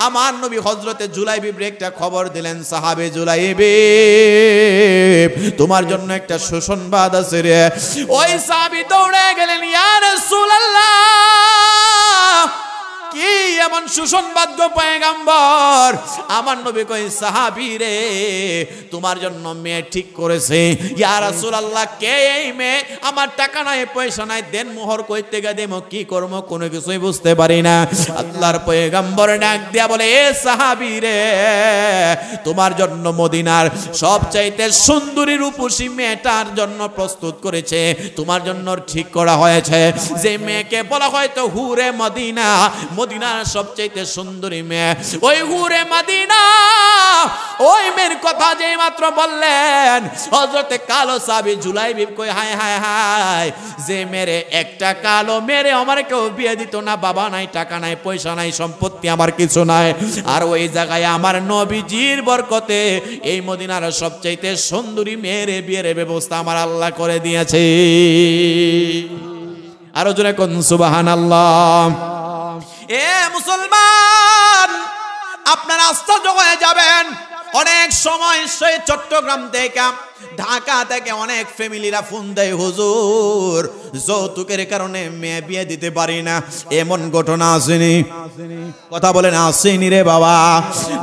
আমার নবী হযরতে জুলাইবির একটা খবর দিলেন, সাহাবে জুলাইবি, তোমার জন্য একটা সুসংবাদ আছে রে। ওই সাহাবী দৌড়ে গেলেন, ইয়া রাসূলুল্লাহ, কি এমন সুসংবাদ গো পয়গম্বর? আমার নবী কই, সাহাবী রে, তোমার জন্য মেয়ে ঠিক করেছে। ইয়া রাসূলুল্লাহ, কে এই মেয়ে? আমার টাকা নাই, পয়সা নাই, দেন মোহর কইতে গে দেমো, কি করব কোনো কিছুই বুঝতে পারি না। আল্লাহর পয়গম্বর ডাক দিয়া বলে, এ সাহাবী রে, তোমার জন্য মদিনার সবচাইতে সুন্দরী রূপসী মেয়েটার জন্য প্রস্তুত করেছে, তোমার জন্য ঠিক করা হয়েছে। যে মেয়েকে বলা হয় তো হুরে মদিনা, মদিনার সবচেয়ে সুন্দরী মেয়ে, ওই হুরে মদিনা, ওই মেয়ের কথা যে মাত্র বললেন, হযরতে কালো সাহাবী জুলাইবি কই, হায় হায় হায়, যে মেরে একটা কালো মেরে আমার কেউ বিয়ে দিত না, বাবা নাই, টাকা নাই, পয়সা নাই, সম্পত্তি আমার কিছু নাই, আর ওই জায়গায় আমার নবীজির বরকতে এই মদিনার সবচেয়ে সুন্দরী মেয়ের বিয়ের ব্যবস্থা আমার আল্লাহ করে দিয়েছে। আরো জোরে কোন সুবহানাল্লাহ। এ মুসলমান, আপনারা আশ্চর্য হয়ে যাবেন, অনেক সময় সেই চট্টগ্রাম থেকে, ঢাকা থেকে অনেক ফ্যামিলিরা ফোন দেয়, হুজুর যৌতুকের কারণে মেয়ে বিয়ে দিতে পারি না, এমন ঘটনা আসেনি? কথা বলেন, আসেনি রে বাবা?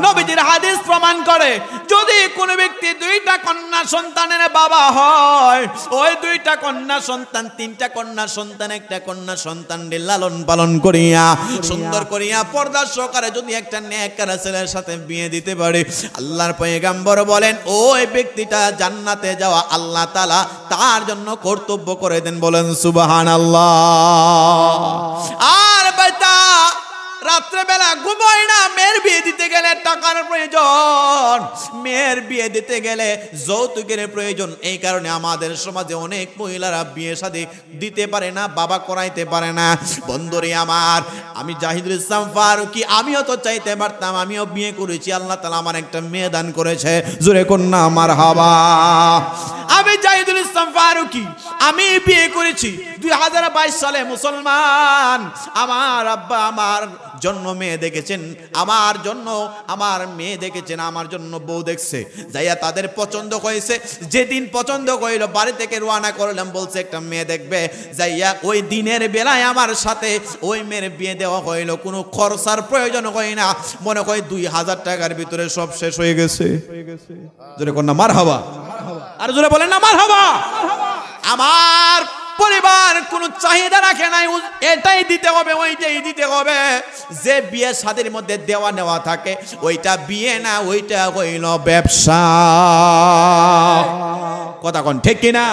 নবীজির হাদিস প্রমাণ করে, যদি কোনো ব্যক্তি দুইটা কন্যা সন্তানের বাবা হয়, ওই দুইটা কন্যা সন্তান, তিনটা কন্যা সন্তান, একটা কন্যা সন্তানকে লালন পালন করিয়া সুন্দর করিয়া পর্দা সহকারে যদি একটা নেককার ছেলের সাথে বিয়ে দিতে পারে, আল্লাহর পয়গম্বর বলেন ওই ব্যক্তিটা জান্নাতে যাওয়া আল্লাহ তাআলা তার জন্য কর্তব্য করে দেন। বলেন সুবহানাল্লাহ। আর বেটা রাত্রে বেলা ঘুমোয় না, মেয়ের বিয়ে দিতে গেলে টাকার প্রয়োজন, মেয়ের বিয়ে দিতে গেলে যৌতুকের প্রয়োজন। এই কারণে আমাদের সমাজে অনেক মহিলারা বিয়ে শাদী দিতে পারে না, বাবা করাইতে পারে না। বন্ধুরে আমার, আমি জাহিদুল ইসলাম ফারুকী, আমিও তো চাইতে পারতাম, আমিও বিয়ে করেছি, আল্লাহ তাআলা আমার একটা মেয়ে দান করেছে, জোরে কন্যা মারহাবা। আমি জাহিদুল ইসলাম ফারুকী, আমি বিয়ে করেছি 2022 সালে। মুসলমান, আমার আব্বা আমার জন্য মেয়ে দেখেছেন, আমার জন্য আমার মেয়ে দেখেছেন, আমার জন্য বউ দেখছে, যাইয়া তাদের পছন্দ হয়েছে। যেদিন পছন্দ হইল বাড়ি থেকে রওনা করলাম, বলছে একটা মেয়ে দেখবে, যাইয়া ওই দিনের বেলায় আমার সাথে ওই মেয়ের বিয়ে দেওয়া হইল। কোনো খরচার প্রয়োজন হয় না, মনে হয় 2000 টাকার ভিতরে সব শেষ হয়ে গেছে। জোরে কন্যা মারহাবা, আর জোরে বলেন না মারহাবা। আমার পরিবার কোনো চাহিদা রাখে নাই, এটাই দিতে হবে ওইটাই দিতে হবে। যে বিয়ে শাদীর মধ্যে দেওয়া নেওয়া থাকে ওইটা বিয়ে না, ওইটা হইল ব্যবসা। কথা কোন ঠিক কিনা?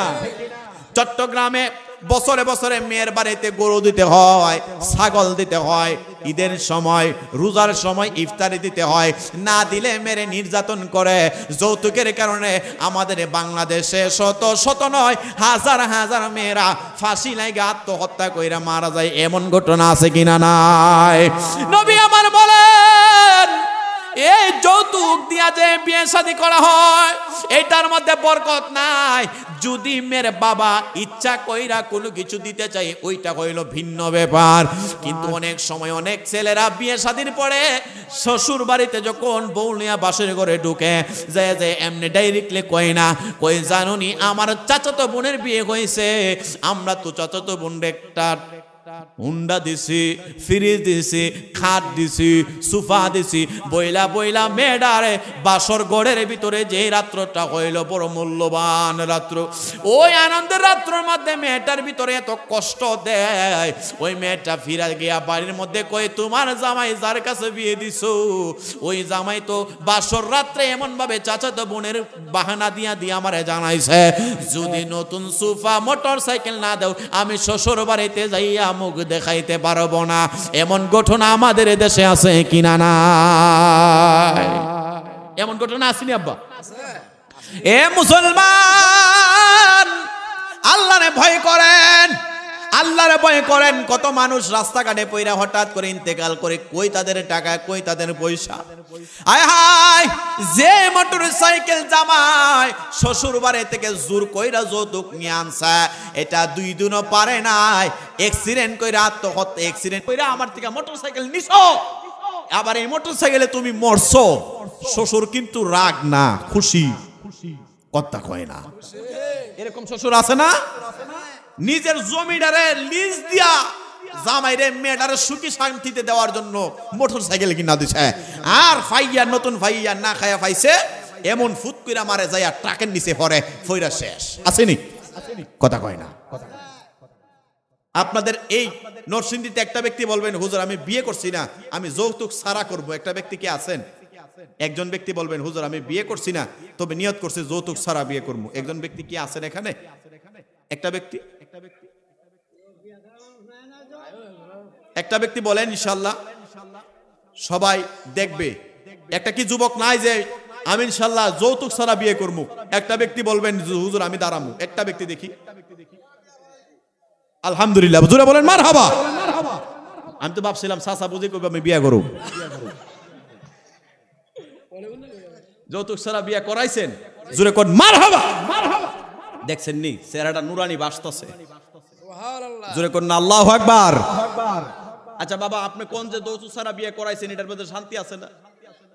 চট্টগ্রামে বছরে বছরে মেয়ের বাড়িতে গরু দিতে হয়, ছাগল দিতে হয়, ঈদের সময় রোজার সময় ইফতারি দিতে হয়, না দিলে মেরে নির্যাতন করে। যৌতুকের কারণে আমাদের বাংলাদেশে শত শত নয় হাজার হাজার মেয়েরা ফাঁসি লাগে আত্মহত্যা কইরা মারা যায়। এমন ঘটনা আছে কিনা? নাই। নবী আমার বলেন, এই যৌতুক দিয়া যে বিয়ে শাদী করা হয় এটার মধ্যে বরকত নাই। যদি মেয়ের বাবা ইচ্ছা কইরা কোনো কিছু দিতে চাই ওইটা হইল ভিন্ন ব্যাপার। কিন্তু অনেক সময় অনেক ছেলেরা বিয়ে শাদীর পরে শ্বশুর বাড়িতে যখন বউ নিয়া বাসের ঘরে ঢুকে যায় যে এমনি ডাইরেক্টলি কয় না, কই জানুনি আমার চাচাতো বোনের বিয়ে হয়েছে, আমরা তো চাচাতো বোনের একটা হুন্ডা দিছি, ফ্রিজ দিছি, খাট দিছি, সোফা দিছি, বইলা বইলা মেয়েডারে বাসর গড়ের ভিতরে যে রাত্রটা হইল বড় মূল্যবান রাত্র, ওই আনন্দের রাত্রের মধ্যে মেয়েটার ভিতরে এত কষ্ট দেয়, ওই মেয়েটা ফিরা গিয়া বাড়ির মধ্যে কই তোমার জামাই যার কাছে বিয়ে দিছো ওই জামাই তো বাসর রাত্রে এমন ভাবে চাচাতো বোনের বাহানা দিয়া দিয়া আমারে জানাইছে, যদি নতুন সোফা মোটর সাইকেল না দাও আমি শ্বশুর বাড়িতে যাইয়া মুখ দেখাইতে পারবো না। এমন ঘটনা আমাদের দেশে আছে কিনা? না, এমন ঘটনা আসেনি আব্বা? এ মুসলমান, আল্লাহরে ভয় করেন, আল্লাহরে ভয় করেন। কত মানুষ রাস্তাঘাটে পইরা হঠাৎ করে ইন্তেকাল করে, কই তাদের টাকা, কই তাদের পয়সা। আয় হায়, যে মোটর সাইকেল জামাই শ্বশুর বাড়ি থেকে জোর কইরা যৌতুক নিয়ে আনছে, এটা 2 দিনও পারে নাই, অ্যাক্সিডেন্ট কইরা আত্মহত্যা, অ্যাক্সিডেন্ট কইরা আমার থেকে মোটর সাইকেল নিছো, আবার এই মোটর সাইকেলে তুমি মরছো। শ্বশুর কিন্তু রাগ না, খুশি, কথা কয় না। এরকম শ্বশুর আছে না? নিজের জমিটারে লিজ দিয়া জামাইরে মেয়েটারে সুখী শান্তিতে দেওয়ার জন্য মোটর সাইকেল কিনা দিছে, আর ফাইয়া নতুন ফাইয়া না খায়া পাইছে, এমন ফুট কইরা মারে যাইয়া ট্রাকের নিচে পড়ে, ফইরা শেষ। আসেনি? কথা কয় না। আপনাদের এই নরসিংদীতে একটা ব্যক্তি বলবেন, হুজুর আমি বিয়ে করছি না, আমি যৌতুক ছাড়া করব। একটা ব্যক্তি কি আছেন? একজন ব্যক্তি বলবেন, হুজুর আমি বিয়ে করছি না, তবে নিয়ত করছি যৌতুক ছাড়া বিয়ে করব। একজন ব্যক্তি কি আছেন এখানে? একটা ব্যক্তি, একটা ব্যক্তি বলেন ইনশাআল্লাহ, সবাই দেখবে। একটা কি যুবক নাই যে আমি ইনশাআল্লাহ যৌতুক ছাড়া বিয়ে করব? একটা ব্যক্তি বলবেন হুজুর আমি দাঁড়াবো। একটা ব্যক্তি দেখি, আলহামদুলিল্লাহ, হুজুরে বলেন মারহাবা। আমি তো ভাবছিলাম চাচা বুঝি কইবে আমি বিয়ে করব। যৌতুক ছাড়া বিয়ে করাইছেন? জোরে কোন মারহাবা। দেখছেন নি চেহারাটা নুরানি বাসতাছে, জোরে কোন আল্লাহু আকবার। আচ্ছা বাবা, আপনি কোন যে যৌতুক ছাড়া বিয়ে করাইছেন এটার মধ্যে শান্তি আছে না?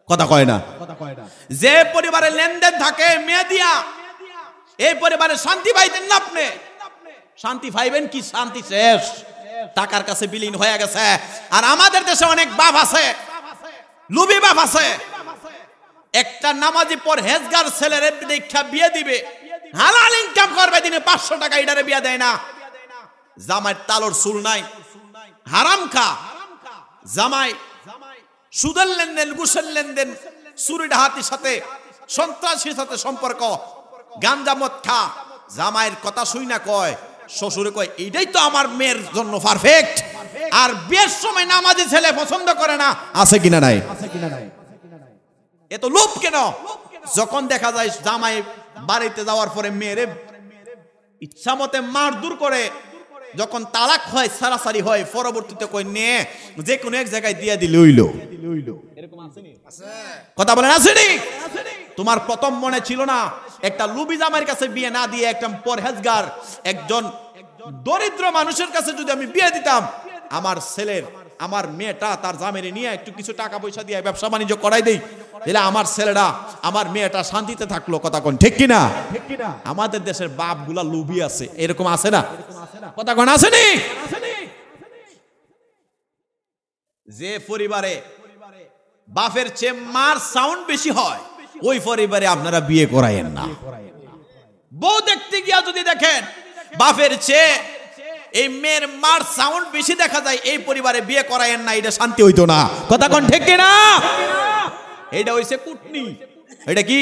কথা কয় না। যে পরিবারে লেনদেন থাকে মেয়ে দিয়া, এই পরিবারে শান্তি পাইতেন না আপনি? শান্তি পাইবেন কি? শান্তি শেষ, টাকার কাছে বিলীন হয়ে গেছে। আর আমাদের দেশে অনেক বাপ আছে, লুবি বাপ আছে, একটা নামাজি পরহেজগার ছেলের দীক্ষা বিয়ে দিবে, হালাল ইনকাম করবে, দিনে 500 টাকা এটারে বিয়ে দেয় না। জামাই তালর চুল নাই, হারাম খা জামাই, সুদের লেনদেন, ঘুষের লেনদেন, চুরি ডাহাতির সাথে, সন্ত্রাসীর সাথে সম্পর্ক, গাঞ্জা মদ খা। জামাইয়ের কথা শুই না কয়, শ্বশুরে কয় এইটাই তো আমার মেয়ের জন্য পারফেক্ট, আর বিয়ের সময় নামাজি ছেলে পছন্দ করে না, আছে কিনা নাই? এত লোভ কেন? যখন দেখা যায় জামাই বাড়িতে যাওয়ার পরে মেয়েরে ইচ্ছা মতে মারধর করে, যখন তালাক হয়, সারাসারি হয়, পরবর্তীতে কই নিয়ে যে কোনো এক জায়গায় দিয়ে দিলে হইল। এরকম আসেনি? কথা বলেন আসেনি? তোমার প্রথম মনে ছিল না একটা লুবি জামাইয়ের কাছে বিয়ে না দিয়ে একটা পরহেজগার একজন দরিদ্র মানুষের কাছে যদি আমি বিয়ে দিতাম, আমার ছেলের আমার মেয়েটা তার জামাইরে নিয়ে একটু কিছু টাকা পয়সা দিয়ে ব্যবসা বাণিজ্য করাই দেই, তাহলে আমার ছেলেটা আমার মেয়েটা শান্তিতে থাকলো। কথা কোন ঠিক কিনা? আমাদের দেশের বাপগুলা লুবি আছে, এরকম আছে না? কথা কোন আসেনি? যে পরিবারে বাপের চেয়ে মার সাউন্ড বেশি হয়, ওই পরিবারে আপনারা বিয়ে করায়েন না। বউ দেখতে গিয়া যদি দেখেন বাপের চেয়ে এই মেয়ের মার সাউন্ড বেশি দেখা যায়, এই পরিবারে বিয়ে করায়েন না, এটা শান্তি হইতো না। কথা কোন ঠিক কিনা? এটা হইছে কুটনি। এটা কি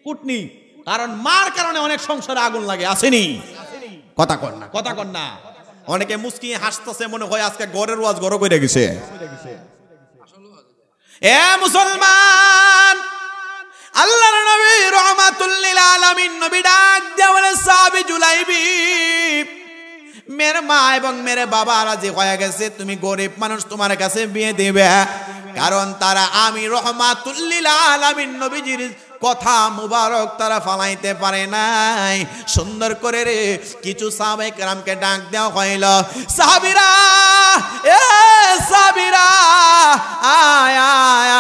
কুটনি? কারণ মার কারণে অনেক সংসারে আগুন লাগে, আসেনি? কথা কন না, কথা কন না। অনেকে মুস্কি হাসতেছে, মনে হয় আজকে গড়ের ওয়াজ গড় কইরা গেছে। এ মুসলমান, আল্লাহর নবী রাহমাতুল লিল আলামিন নবী ডাক দিয়ে বলে, সাহাবী জুলাইবি, মেরে মা এবং মেরে বাবা রাজি হয়ে গেছে, তুমি গরিব মানুষ, তোমার কাছে বিয়ে দিবে। কারণ তারা আমি রাহমাতুল লিল আলামিন নবীজির কথা মুবারক তারা ফালাইতে পারে নাই। সুন্দর করে রে কিছু সাহাবায়ে কেরামকে ডাক দেওয়া হইল, সাহাবীরা, এ সাহাবীরা, আয় আয়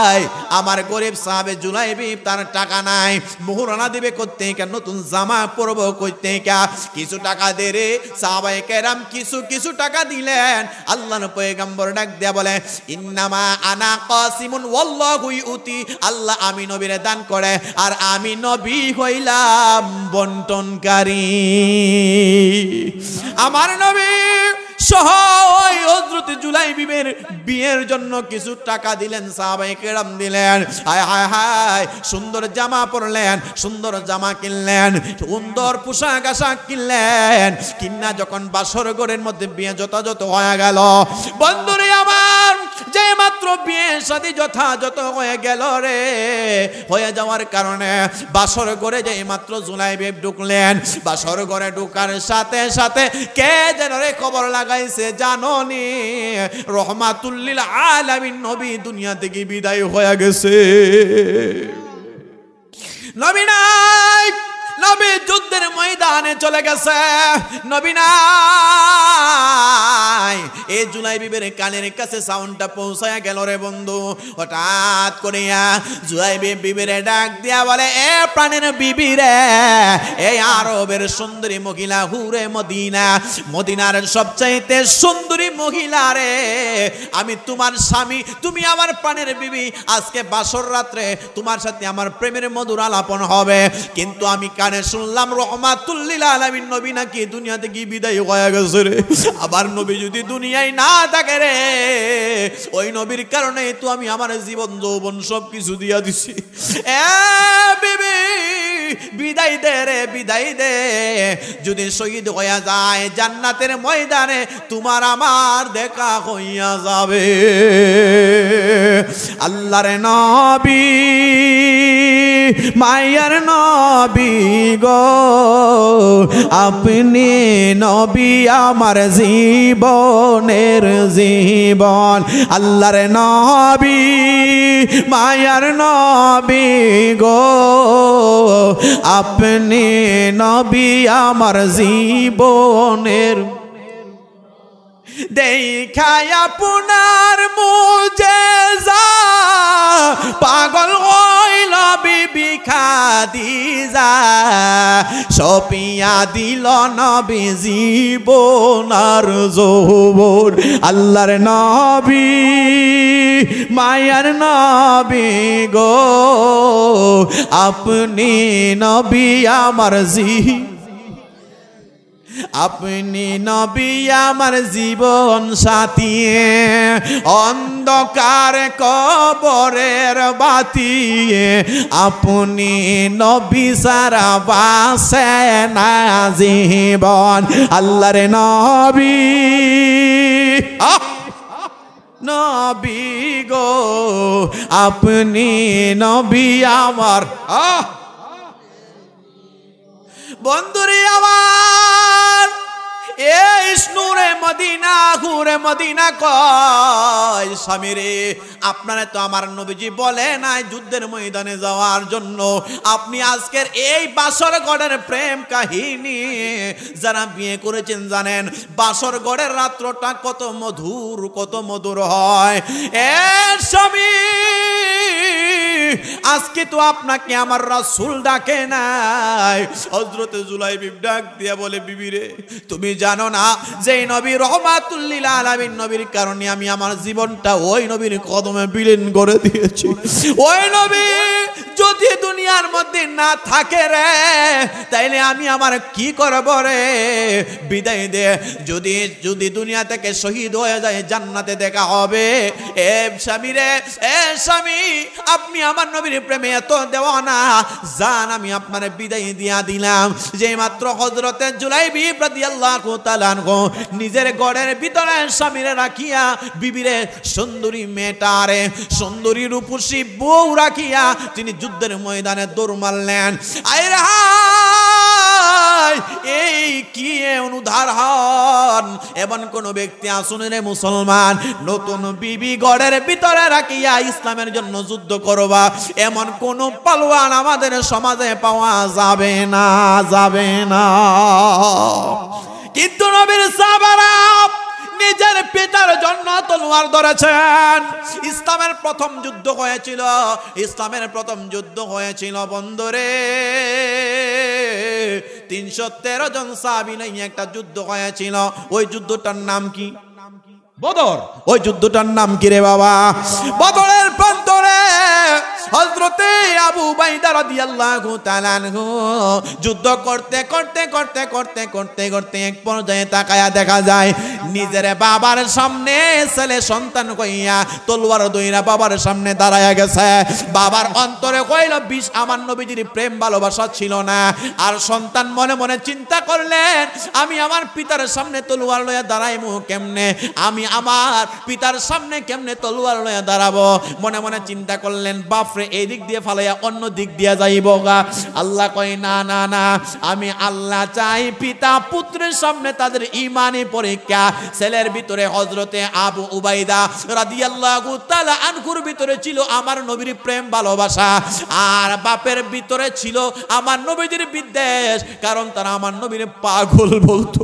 আয়। আমার গরিব সাহাবে জুলাইবি, তার টাকা নাই, মুহরানা দিবে করতে, নতুন জামা পরবো করতে, কিছু টাকা দে রে। সাহাবায়ে কেরাম কিছু কিছু টাকা দিলেন। আল্লাহর পয়গম্বর ডাক দেয়া বলে, ইন্নামা আনা কাসিমুন ওয়াল্লাহু ইউতি, আল্লাহ আমি নবীর দান করে, আর আমি নবী হইলাম বন্টনকারী। আমার নবী সহ হযরত জুলাইবিবের বিয়ের জন্য কিছু টাকা দিলেন, সাহাবায়ে কেরাম দিলেন। হায় হায় হায়, সুন্দর জামা পরলেন, সুন্দর জামা কিনলেন, সুন্দর পোশাক আশাক কিনলেন। কিন্না যখন বাসর ঘরের মধ্যে বিয়ে যথাযথ হয়ে গেল, বন্ধুরে আমার, যে মাত্র বিয়ে শাদী যথাযথ হয়ে গেল রে, হয়ে যাওয়ার কারণে বাসর ঘরে যে মাত্র জুলাইবিব ঢুকলেন, বাসর ঘরে ঢুকার সাথে সাথে কে যেন রে খবর লাগাইছে জাননি, রাহমাতুল লিল আলামিন নবী দুনিয়া থেকে বিদায় হয়ে গেছে। নবী নাই, নবী যুদ্ধের ময়দানে চলে গেছে, নবী নাই। এই জুলাইবিবের কানের কাছে সাউন্ডটা পৌঁছায়া গেল রে বন্ধু। হঠাৎ করিয়া জুলাইবিব বিবিরে ডাক দিয়া বলে, এ প্রাণের বিবি রে, এই আরবের সুন্দরী মহিলা হুরে মদিনা, মদিনার সবচাইতে সুন্দরী মহিলা রে, আমি তোমার স্বামী, তুমি আমার প্রাণের বিবি। আজকে বাসর রাত্রে তোমার সাথে আমার প্রেমের মধুর আলাপন হবে। কিন্তু আমি কানে শুনলাম রাহমাতুল লিল আলামিন নবী নাকি দুনিয়া থেকে বিদায় হয়ে গেছে রে। আবার নবী যদি দুনিয়ায় না থাকে রে, ওই নবীর কারণে তো আমি আমার জীবন যৌবন সব কিছু দিয়া দিছি। এ বিবি, বিদায় দে রে, বিদায় দে। যদি শহীদ হইয়া যায় জান্নাতের ময়দানে, তোমার আমার দেখা হইয়া যাবে। আল্লাহর নবী, মায়ার নবী গো, আপনি নবী আমার জীবনের জীবন। আল্লাহর নবী, মায়ার নবী গো, আপনি নবী আমার জীবনের। দেখায় আপনার মুজেজা, পাগল হইল বিবি খাদিজা, সপিয়া দিল নবী জীবন আর যৌবন। আল্লাহর নবী, মায়ার নবী গো, আপনি নবী আমার জীবন। আপনি নবী আমার জীবন সাথী, অন্ধকার কবরের বাতি, আপনি নবী সারা বাসে না জীবন। আল্লাহর নবী নবী গো, আপনি নবী আমার। বন্ধুরে আমার, এই নূরে মদিনা ঘুরে মদিনা কয় স্বামী রে, আপনারা তো আমার নবীজি বলে নাই যুদ্ধের ময়দানে যাওয়ার জন্য। আপনি আজকের এই বাসর গড়ের প্রেম কাহিনী যারা বিয়ে করেছেন জানেন বাসর গড়ের রাত্রটা কত মধুর, কত মধুর হয়। এ স্বামী, আজকে তো আপনাকে আমার রাসূল ডাকে নাই। হযরতে জুলাইবি ডাক দিয়া বলে, বিবি রে তুমি জানো না যে নবী রহমাতুল লিল আলামিন নবীর কারণে আমি আমার জীবনটা ওই নবীর কদমে বিলীন করে দিয়েছি। ওই নবী যদি দুনিয়ার মধ্যে না থাকে রে, তাইলে আমি আমার কি করব রে? বিদায় দে, যদি যদি দুনিয়া থেকে শহীদ হয়ে যায় জান্নাতে দেখা হবে। এ স্বামী রে, এ স্বামী, আপনি আমার নবীর প্রেমে এত দেওয়ানা, জান আমি আপনার বিদায় দিয়া দিলাম। যে মাত্র হযরতে জুলাইবি রাদিয়াল্লাহু তাআলা নিজের ঘরের ভিতরে স্বামীরে রাখিয়া, বিবিরে সুন্দরী মেয়েটারে সুন্দরী রূপসী বউ রাখিয়া তিনি যুদ্ধের ময়দানে দৌড় মারলেন। আরে হায়, এই কি অনুধার হন! এমন কোন ব্যক্তি আসুন রে মুসলমান, নতুন বিবি ঘরের ভিতরে রাখিয়া ইসলামের জন্য যুদ্ধ করবা, এমন কোন পালোয়ান আমাদের সমাজে পাওয়া যাবে না, যাবে না। কিন্তু নবীর সাহাবারা নিজের পিতার জন্য তলোয়ার ধরেছেন। ইসলামের প্রথম যুদ্ধ হয়েছিল, ইসলামের প্রথম যুদ্ধ হয়েছিল বন্ধুরে 313 জন সাহাবী নিয়ে একটা যুদ্ধ হয়েছিল। ওই যুদ্ধটার নাম কি? বদর। ওই যুদ্ধটার নাম কি রে বাবা? বদরের প্রান্তরে হযরতে আবু উবাইদা রাদিয়াল্লাহু তাআলা আনহু যুদ্ধ করতে করতে করতে করতে করতে করতে এক পর্যায়ে তাকায়া দেখা যায় নিজের বাবার সামনে ছেলে সন্তান কইয়া তলোয়ার দইরা বাবার সামনে দাঁড়ায়া গেছে। বাবার অন্তরে কইল বিষ আমার নবীজির প্রেম ভালোবাসা ছিল না। আর সন্তান মনে মনে চিন্তা করলেন, আমি আমার পিতার সামনে তলোয়ার লইয়া দাঁড়াইমু কেমনে, আমি আমার পিতার সামনে কেমনে তলোয়ার লইয়া দাঁড়াবো। মনে মনে চিন্তা করলেন, বাপরে এই দিক দিয়ে ফালাইয়া অন্য দিক দিয়ে যাইব গা। আল্লাহ কয় না না না, আমি আল্লাহ চাই পিতা পুত্রের সামনে তাদের ঈমানি পরীক্ষা। ছেলের ভিতরে হযরতে আবু উবাইদা রাদিয়াল্লাহু তাআলা আনহুর ভিতরে ছিল আমার নবীর প্রেম ভালোবাসা, আর বাপের ভিতরে ছিল আমার নবীর বিদ্বেষ। কারণ তারা আমার নবীর পাগল বলতো,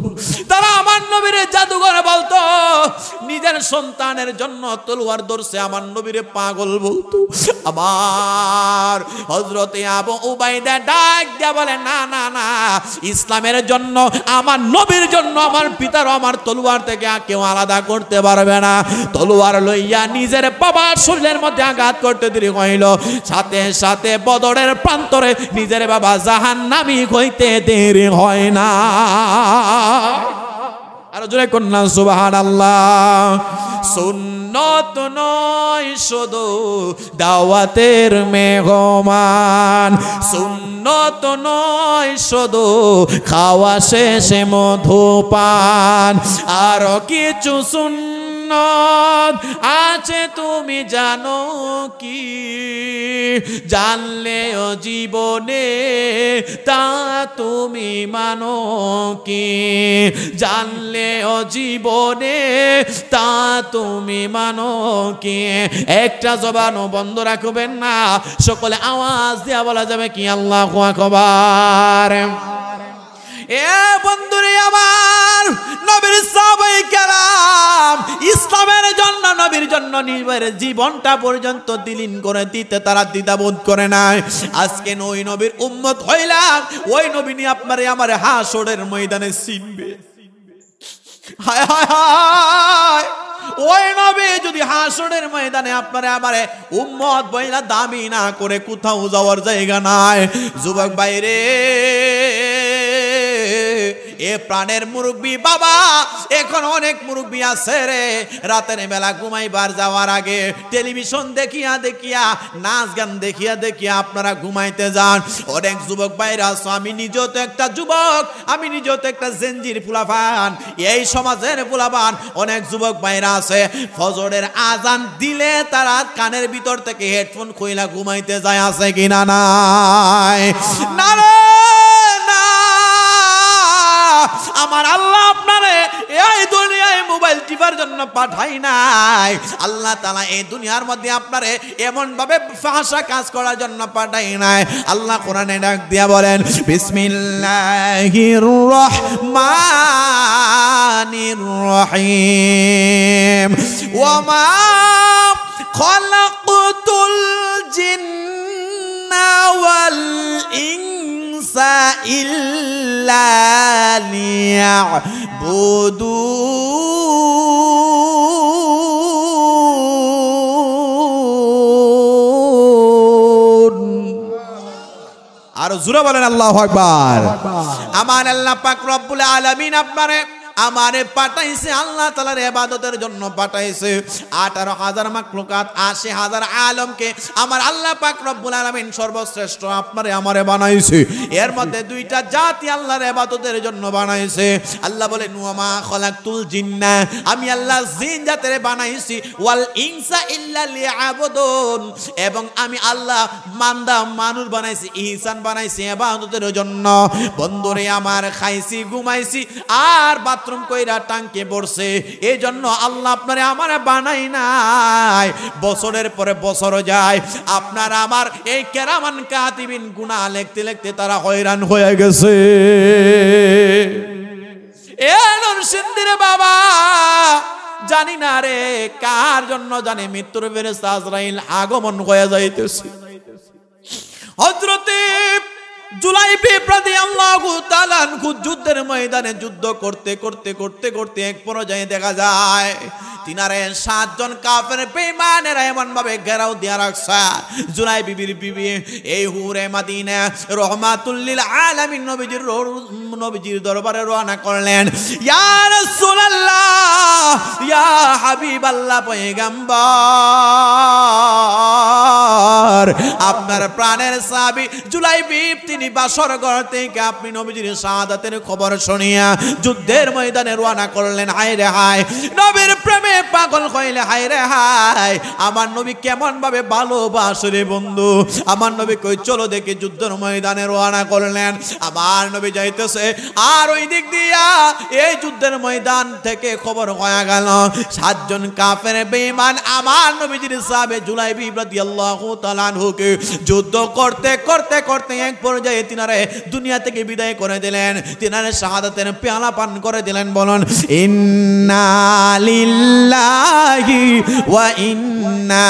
তারা আমার নবীর জাদুঘর বলতো। নিজের সন্তানের জন্য তলোয়ার ধরছে, আমার নবীর পাগল বলতো। আবার হযরতে আবু উবাইদা ডাক দিয়া বলে, না না না, ইসলামের জন্য আমার নবীর জন্য আমার পিতার আমার তলোয়ার থেকে কেউ আলাদা করতে পারবে না। তলোয়ার লইয়া নিজের বাবার শরীরের মধ্যে আঘাত করতে দেরি হইল, সাথে সাথে বদরের প্রান্তরে নিজের বাবা জাহান্নামী হইতে দেরি হয় না। আর জোরে কন্যা সুবহানাল্লাহ। সুন্নত নয় শুধু দাওয়াতের মেহমান, সুন্নত নয় শুধু খাওয়া শেষে মধুপান, আর কিছু সুন্নত আছে তুমি জানো কি, জানলেও জীবনে তা তুমি মানো কি, জানলেও জীবনে তা তুমি মানো কি। একটা জবানও বন্ধ রাখবেন না, সকলে আওয়াজ দিয়া বলা যাবে কি আল্লাহু আকবার। এ বন্ধুরে আমার, নবীর সাহাবায়ে কেরাম ইসলামের জন্য নবীর জন্য নিজের জীবনটা পর্যন্ত বিলীন করে দিতে তারা দ্বিধাবোধ করে নাই। আজকে ওই নবীর উম্মত হইলাম, ওই নবী নিয়ে আপনারে আমারে হাসরের ময়দানে চিনবে। হায় হায় হায়, ওই নবী যদি হাসরের ময়দানে আপনারে আমারে উম্মত বইলা দামি না করে কোথাও যাওয়ার জায়গা নাই। যুবক ভাইরে, এ প্রাণের মুরব্বী বাবা, এখন অনেক মুরব্বী আছে রে, রাতের বেলা ঘুমাইবার যাওয়ার আগে টেলিভিশন দেখিয়া দেখিয়া, নাচ গান দেখিয়া দেখিয়া আপনারা ঘুমাইতে যান। অনেক যুবক ভাইরা আছো, আমি নিজেও তো একটা যুবক, আমি নিজেও তো একটা জেনজির ফুলাফান, এই সমাজের ফুলাফান। অনেক যুবক ভাইরা আছে ফজরের আজান দিলে তারা কানের ভিতর থেকে হেডফোন খুইলা ঘুমাইতে যায়, আছে কিনা নাই? না রে না, আমার আল্লাহ আপনারে এই দুনিয়ায় মোবাইল টিপার জন্য পাঠাই নাই। আল্লাহ তাআলা এই দুনিয়ার মধ্যে আপনারে এমন ভাবে ফাহশা কাজ করার জন্য পাঠাই নাই। আল্লাহ কোরআনে ডাক দিয়া বলেন, বিসমিল্লাহির রহমানির রহিম, ওয়া মা খালাকতুল জিন্না ওয়াল ইনসা ইল্লা লিয়াবুদুন। আর জোরে বলেন আল্লাহু আকবার। আমার আল্লাহ পাক রব্বুল আলামিন আপনারে আমারে পাঠাইছে, আল্লাহ তাআলার ইবাদতের জন্য পাঠাইছে। 18,000 মাখলুকাত, 80,000 আলমকে আমার আল্লাহ পাক রব্বুল আলামিন সর্বশ্রেষ্ঠ আপনারে আমারে বানাইছে। এর মধ্যে দুইটা জাতি আল্লাহর ইবাদতের জন্য বানাইছে। আল্লাহ বলেন, ওয়া মা খালাকতুল জিন্না, আমি আল্লাহ জিন জাতের বানাইছি, ওয়াল ইনসা ইল্লা লিয়াবুদুন, এবং আমি আল্লাহ মান্দা মানুষ বানাইছি, ইহসান বানাইছি ইবাদতের জন্য। বন্ধুরে আমার, খাইছি ঘুমাইছি আর বাথরুম কইরা টাঙ্কে পড়ছে, এই জন্য আল্লাহ আপনারে আমার বানাই নাই। বছরের পরে বছর যায়, আপনার আমার এই কেরামান কাতিবিন গুনাহ লিখতে লিখতে তারা হয়রান হয়ে গেছে। এ নরসিংদীর বাবা, জানি না রে কার জন্য জানি মৃত্যুর ফেরেশতা আজরাইল আগমন হয়ে যাইতেছে। হযরতে জুলাইবি রাদিয়াল্লাহু তাআলা আনহু যুদ্ধের ময়দানে যুদ্ধ করতে করতে করতে করতে এক পর্যায়ে দেখা যায় তিনারে 7 জন কাফের বেঈমানেরা এমন ভাবে ঘেরাও দিয়া রাখছে। জুলাইবির বিবি এই হুরে মদিনা রাহমাতুল লিল আলামিন নবীজির দরবারে রওনা করলেন। ইয়া রাসূলুল্লাহ, ইয়া হাবিবাল্লাহ, পয়গম্বর, আপনার প্রাণের সাহাবী জুলাইবি তিনি বাসর ঘর থেকে আপনি নবীজির শাহাদাতের খবর শুনিয়া যুদ্ধের ময়দানে রওনা করলেন। হায় রে হায়, নবীর প্রেমে পাগল হইলে হায় রে হায়, আমার নবী কেমন ভাবে ভালোবাসে রে বন্ধু। আমার নবী কই চলো দেখি, যুদ্ধের ময়দানে রওনা করলেন। আমার নবী যাইতেছে, আর ওই দিক দিয়া এই যুদ্ধের ময়দান থেকে খবর হয়ে গেল 7 জন কাফের বেঈমান আমার নবীজির সাহাবে জুলাইবি রাদিয়াল্লাহু তাআলা আনহুকে যুদ্ধ করতে করতে করতে এক পর্যায়ে তিনারে দুনিয়া থেকে বিদায় করে দিলেন, তিনারে শাহাদাতের পেয়ালা পান করে দিলেন। বলুন, ইন্না লিল্লাহি ওয়া ইন্না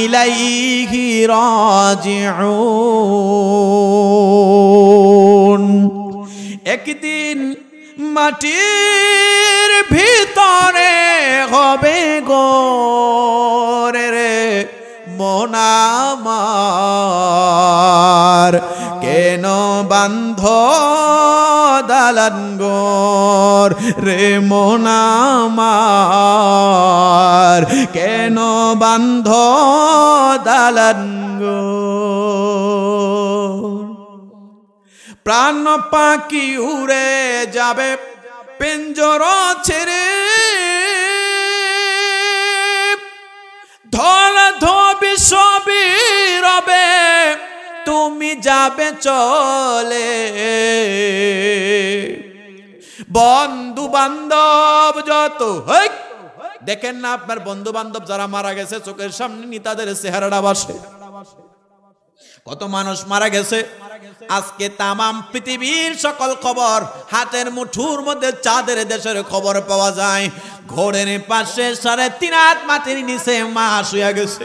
ইলাইহি রাজিউন। একদিন মাটির ভিতরে হবে গোরে রে মন আমার, কেন বান্ধ দালান গোর রে মন আমার, কেন বান্ধ দালান গোর। প্রাণ পাখি উড়ে যাবে পিঞ্জর ছেড়ে, ধল ধবি সবই রবে তুমি যাবে চলে। বন্ধু বান্ধব যত দেখেন না, আপনার বন্ধু বান্ধব যারা মারা গেছে চোখের সামনে নি তাদের চেহারাটা বাসে। কত মানুষ মারা গেছে, আজকে তামাম পৃথিবীর সকল খবর হাতের মুঠোর মধ্যে, চাঁদের দেশের খবর পাওয়া যায়। ঘোড়ের পাশে 3.5 হাত মাটির নিচে মা শুয়ে গেছে,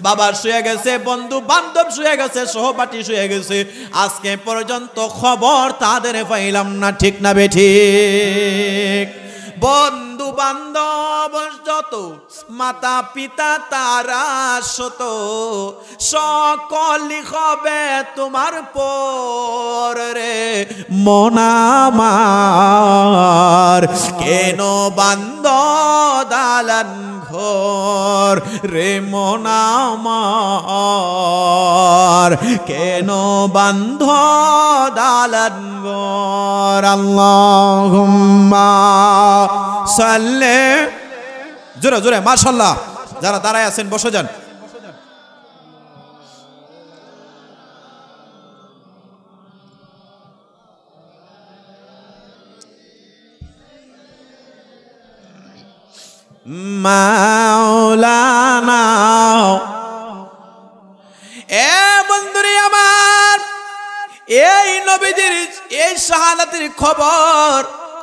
বাবা শুয়ে গেছে, বন্ধু বান্ধব শুয়ে গেছে, সহপাঠী শুয়ে গেছে। আজকে পর্যন্ত খবর তাদের পাইলাম না, ঠিক না বেঠিক? বন্ধু বন্ধু বান্ধব যত, মাতা পিতা তারা শত, সকলই হবে তোমার পর রে মন আমার। কেন বান্দ দালান ঘর রে মন আমার, কেন বান্ধ দালান ঘর। আল্লাহুম্মা সাল্লি, জোরে জোরে মাশাআল্লাহ। যারা দাঁড়ায় আছেন বসে যান। মাওলানা, এ বন্ধুরে আমার, এই নবীজির এই শাহাদাতের খবর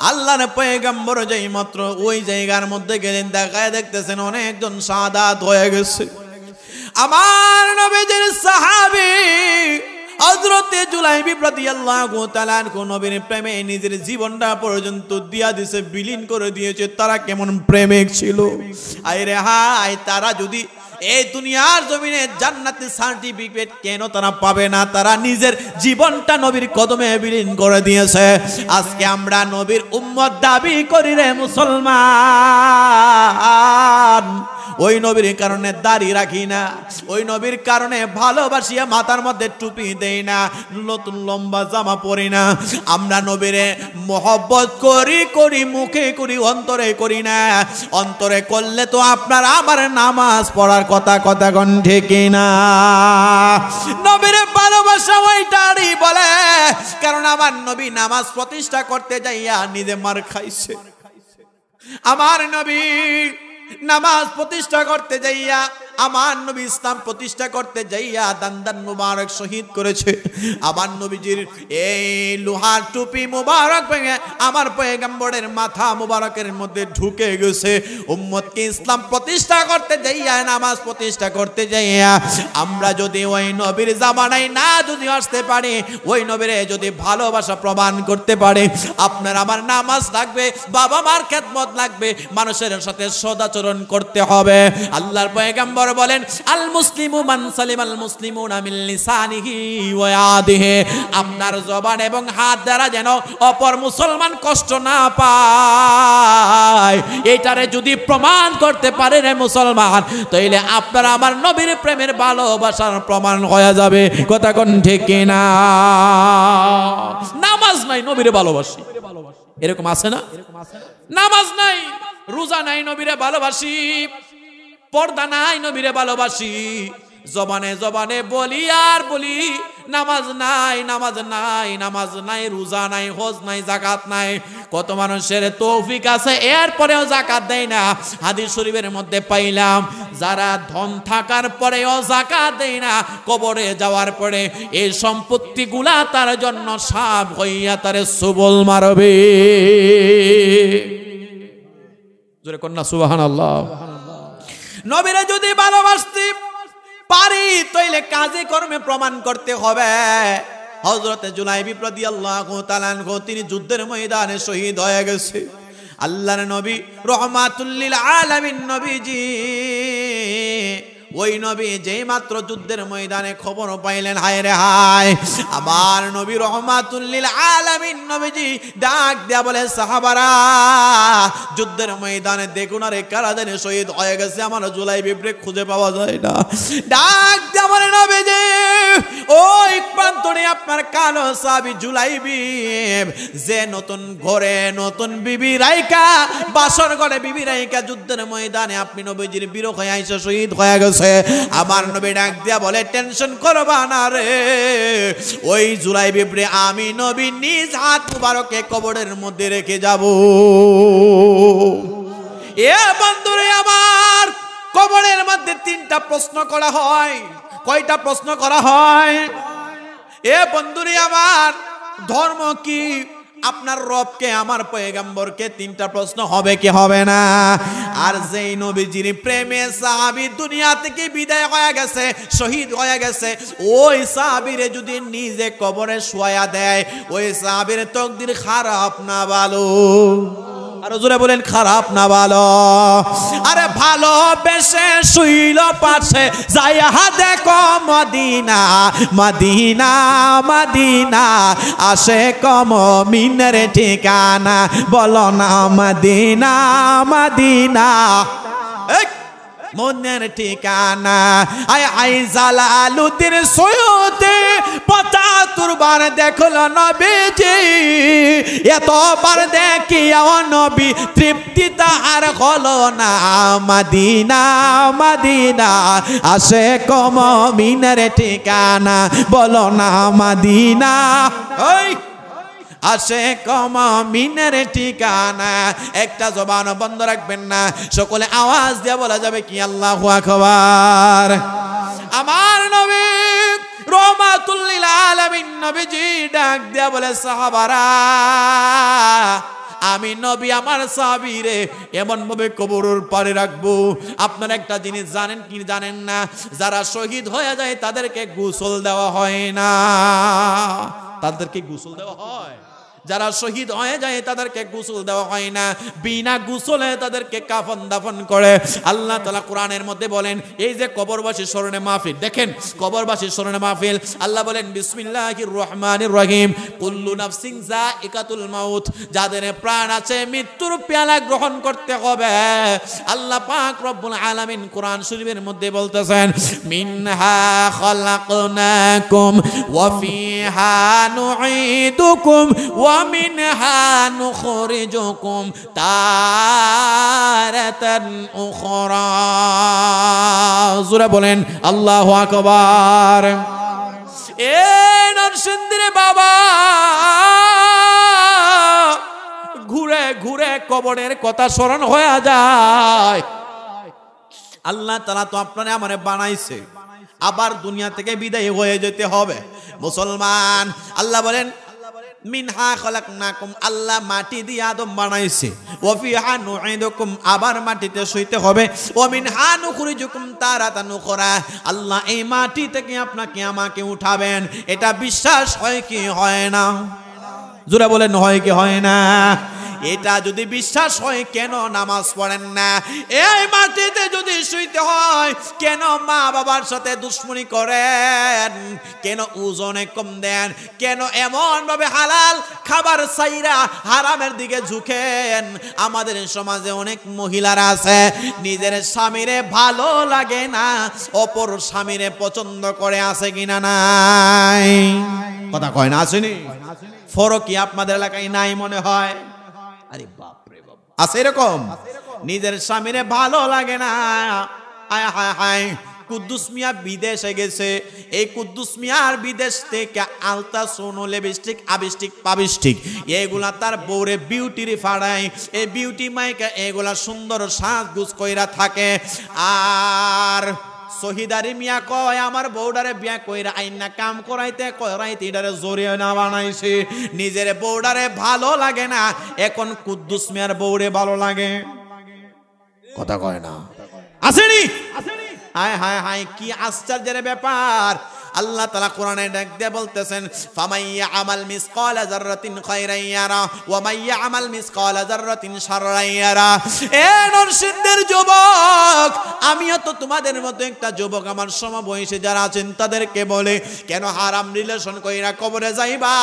আল্লাহর পয়গম্বর যেই মাত্র ওই জায়গার মধ্যে গেলেন, দেখায় দেখতেছেন অনেকজন শাহাদাত হয়ে গেছে। আমার নবীজির সাহাবী হযরতে জুলাইবি রাদিয়াল্লাহু তাআলা আনহু নবীর প্রেমে নিজের জীবনটা পর্যন্ত দিয়া দিয়েছে, বিলীন করে দিয়েছে। তারা কেমন প্রেমিক ছিল! আরে হায়, তারা যদি এই দুনিয়ার জমিনে জান্নাতের সার্টিফিকেট কেন তারা পাবে না? তারা নিজের জীবনটা নবীর কদমে বিলীন করে দিয়েছে। আজকে আমরা নবীর উম্মত দাবি করি রে মুসলমান, ওই নবীর কারণে দাড়ি রাখি না, ওই নবীর কারণে ভালোবাসিয়া মাথার মধ্যে টুপি দেই না, নতুন লম্বা জামা পরি না। আমরা নবীরে মহব্বত করি করি, মুখে করি, অন্তরে করি না। অন্তরে করলে তো আপনার আমার নামাজ পড়ার কথা কথা কোন ঠিক না? নবীরে ভালোবাসা ওইটারই বলে, কারণ আমার নবী নামাজ প্রতিষ্ঠা করতে যাইয়া নিজে মার খাইছে। আমার নবী নামাজ প্রতিষ্ঠা করতে যাইয়া, আমার নবী ইসলাম প্রতিষ্ঠা করতে যাইয়া দান্দান মুবারক শহীদ করেছে। আমার নবীজির এই লোহার টুপি মুবারক ভেঙে আমার পয়গম্বরের মাথা মুবারকের মধ্যে ঢুকে গেছে। উম্মতকে ইসলাম প্রতিষ্ঠা করতে যাইয়া, নামাজ প্রতিষ্ঠা করতে যাইয়া আমরা যদি ওই নবীর জামানায় না যদি আসতে পারি, ওই নবীরে যদি ভালোবাসা প্রমাণ করতে পারে, আপনার আমার নামাজ লাগবে, বাবা মার খেদমত লাগবে, মানুষের সাথে সদাচরণ করতে হবে। আল্লাহর পয়গম্বর বলেন, আল মুসলিমু মান সালিমাল মুসলিমুনা মিন লিসানিহি ওয়া ইয়াদিহি। আপনার জবান এবং হাত দ্বারা যেন অপর মুসলমান কষ্ট না পায়, এইটারে যদি প্রমাণ করতে পারে রে মুসলমান, তাইলে আপনার আমার নবীর প্রেমের ভালোবাসার প্রমাণ হয়ে যাবে। কথা কোন ঠিক কিনা? নামাজ নাই নবীরে ভালোবাসি, এরকম আছে না? নামাজ নাই, রোজা নাই, নবীরে ভালোবাসি। পর্দা নাই, নবীরে ভালোবাসি। জবানে জবানে বলি আর বলি, নামাজ নাই, নামাজ নাই, নামাজ নাই, রোজা নাই, হজ নাই, যাকাত নাই। কত মানুষের তৌফিক আছে এরপরেও যাকাত দেয় না। হাদিস শরীফের মধ্যে পাইলাম, যারা ধন থাকার পরেও যাকাত দেয় না, কবরে যাওয়ার পরে এই সম্পত্তিগুলা তার জন্য সাপ হইয়া তারে সবল মারবে। জোরে কন্যা সুবহানাল্লাহ। নবীরে যদি ভালোবাসতে পারি, তাইলে কাজে কর্মে প্রমাণ করতে হবে। হযরতে জুলাইবি রাদিয়াল্লাহু তাআলা আনহু তিনি যুদ্ধের ময়দানে শহীদ হয়ে গেছে। আল্লাহর নবী রাহমাতুল লিল আলামিন নবীজি, ওই নবী যেই মাত্র যুদ্ধের ময়দানে খবর পাইলেন, হায় রে হায়, আমার নবী রাহমাতুল লিল আলামিন নবীজি ডাক দেয়া বলে, সাহাবারা যুদ্ধের ময়দানে দেখুন আরে কারা জানে শহীদ হয়ে গেছে, আমার জুলাইবিকে খুঁজে পাওয়া যায় না। ডাক দেয়া বলে, নবীজি ওই প্রান্তরে আপনার কালো সাহাবী জুলাইবি, যে নতুন ঘরে নতুন বিবি রাইকা, বাসর ঘরে বিবি রাইকা যুদ্ধের ময়দানে আপনি নবীজির বিরহ হয়ে আইসা শহীদ হয়ে গেছে। আমার নবী ডাক দিয়া বলে, টেনশন করবা না রে, ওই জুলাইবিরে আমি নবী নিজ হাত মুবারকে কবরের মধ্যে রেখে যাব। এ বন্ধুরে আমার, কবরের মধ্যে তিনটা প্রশ্ন করা হয়। কয়টা প্রশ্ন করা হয়? এ বন্ধুরে আমার, ধর্ম কি? আপনার রবকে, আমার পয়গম্বরকে তিনটা প্রশ্ন হবে কি হবে না? আর যেই নবীজির প্রেমে সাহাবী দুনিয়া থেকে বিদায় হয়ে গেছে, শহীদ হয়ে গেছে, ওই সাহাবীরে যদি নিজে কবরে শোয়া দেয়, ওই সাহাবীর তকদির খারাপ না ভালো? আর জোরে বলেন খারাপ না ভালো? আরে ভালোবেসে শুইল পাশে যাইয়া দেখো মদিনা মদিনা মদিনা আসে কম মিনের ঠিকানা বলো না মদিনা মদিনা মনের ঠিকানা। আই জালালুদ্দিন সৈয়দে ৭৫ বার দেখলো নবীজি, এতবার দেখিয়াও নবী তৃপ্তি তাহার হলো না। মদিনা মদিনা আসে কম মিনের ঠিকানা বলো না মদিনা আসে কম মিনের ঠিকানা। একটা জবান বন্ধ রাখবেন না, সকলে আওয়াজ দিয়ে বলা যাবে কি আল্লাহু আকবার। আমার নবী রহমাতুল লিল আলামিন নবীজি ডাক দিয়া বলে সাহাবারা আমি নবী আমার সাহাবীরে এমন ভাবে কবরের পারে রাখবো। আপনারা একটা জিনিস জানেন কি জানেন না, যারা শহীদ হয়ে যায় তাদেরকে গোসল দেওয়া হয় না। তাদেরকে গোসল দেওয়া হয়? যারা শহীদ হয়ে যায় তাদেরকে গোসল দেওয়া হয় না, বিনা গোসলে তাদেরকে কাফন দাফন করে। আল্লাহ তাআলা কোরআনের মধ্যে বলেন এই যে কবরবাসী স্মরণে মাহফিল, দেখেন কবরবাসী স্মরণে মাহফিল, আল্লাহ বলেন বিসমিল্লাহির রহমানির রহিম কুল্লু নাফসিন যায়িকাতুল মাউত, যাদের প্রাণ আছে মৃত্যুর পেয়ালা গ্রহণ করতে হবে। আল্লাহ পাক রব্বুল আলামিন কোরআন শরীফের মধ্যে বলতেছেন মিনহা খালাকনাকুম ওয়া ফিহা নুঈদুকুম ওয়া মিনহা নুখরিজুকুম তারাতান উখরা। জোরে বলেন আল্লাহু আকবার। এ নরসিংদীর বাবা ঘুরে ঘুরে কবরের কথা স্মরণ হয়ে যায়। আল্লাহ তাআলা তো আপনারে আমারে বানাইছে, আবার দুনিয়া থেকে বিদায় হয়ে যেতে হবে। মুসলমান, আল্লাহ বলেন মিনহা খলাকনাকুম, আল্লাহ মাটি দিয়ে আদম বানাইছে, ওয়া ফিহা নুঈদুকুম, আবার মাটিতে শুইতে হবে, ওয়া মিনহা নুখরিজুকুম তারাতান উখরা, আল্লাহ এই মাটি থেকে আপনাকে আমাকে উঠাবেন। এটা বিশ্বাস হয় কি হয় না? জোরে বলেন হয় কি হয় না? এটা যদি বিশ্বাস হয় কেন নামাজ পড়েন না? এই মাটিতে যদি শুইতে হয় কেন মা বাবার সাথে দুশ্মনী করেন? কেন ওজনে কম দেন? কেন এমন ভাবে হালাল খাবার চাইরা হারামের দিকে ঝুঁকেন? আমাদের সমাজে অনেক মহিলারা আছে নিজের স্বামীরে ভালো লাগে না, অপর স্বামীরে পছন্দ করে, আছে কিনা নাই? কথা কয় না? আসেনি? ফরক কি আপনাদের এলাকায় নাই মনে হয়? আরে বাপ রে বাপ, আছে এরকম? নিজের স্বামীরে ভালো লাগে না। হায় হায় হায়, কুদ্দুস মিয়া বিদেশে গেছে, এই কুদ্দুস মিয়ার বিদেশ থেকে আলতা সোনো লিপস্টিক আবিষ্টিক পাবিষ্টিক এগুলা তার বউরে বিউটির ফাড়ায়, এই বিউটি মাইকা এগুলা সুন্দর সাজগুজ কইরা থাকে। আর শহীদারি মিয়া কয় আমার বউডারে বিয়া কইরা আইনা কাম করাইতে করাইতে এটারে জোরে না বানাইছে। নিজের বউডারে ভালো লাগে না, এখন কুদ্দুস মিয়ার বউরে ভালো লাগে। কথা কয় না? আসেনি? হায় হায় হায়, কি আশ্চর্যের ব্যাপার! আল্লাহ তাআলা কোরআনে ডাক দিয়ে বলতেছেন ফামাইয়া আমাল মিসকালা যাররাতিন খায়রান ইয়ারা ওয়া মাইয়া আমাল মিসকালা যাররাতিন শাররান ইয়ারা। এ নরসিংদীর যুবক, আমিও তো তোমাদের মতো একটা যুবক, আমার সমবয়সী যারা আছেন তাদেরকে বলে কেন হারাম রিলেশন কইরা কবরে যাইবা?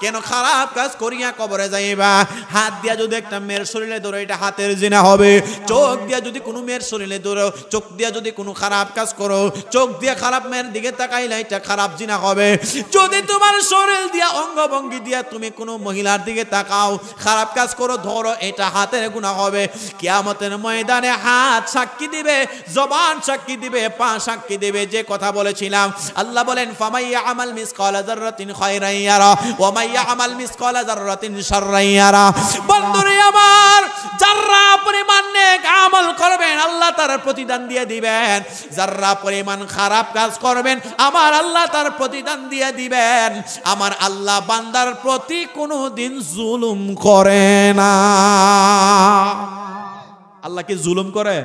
কেন খারাপ কাজ করিয়া কবরে যাইবা? হাত দিয়া যদি একটা মেয়ের শরীরে ধরো এটা হাতের জিনা হবে। চোখ দিয়া যদি কোনো মেয়ের শরীরে ধরো, চোখ দিয়া যদি কোনো খারাপ কাজ করো, চোখ দিয়া খারাপ মেয়ের দিকে তাকাইলে এটা খারাপ জিনা হবে। যদি তোমার শরীর দিয়া অঙ্গভঙ্গি দিয়া তুমি কোনো মহিলার দিকে তাকাও, খারাপ কাজ করো, ধরো, এটা হাতের গুনাহ হবে। কিয়ামতের ময়দানে হাত সাক্ষী দিবে, জবান সাক্ষী দিবে, পা সাক্ষী দিবে যে কথা বলেছিলাম। আল্লাহ বলেন ফামাইয়া আমাল মিসকালা যাররাতিন খায়রান ইয়ারা ওয়া মাইয়া আমাল মিসকালা যাররাতিন শাররান ইয়ারা। বন্ধুরে আমার, যাররা পরিমাণ নেক আমল করবেন আল্লাহ তার প্রতিদান দিয়ে দিবেন, যাররা পরিমাণ খারাপ কাজ করবেন আমার আল্লাহ তার প্রতিদান দিয়ে দিবেন। আমার আল্লাহ বান্দার প্রতি কোনো দিন জুলুম করে না। আল্লাহ কি জুলুম করে?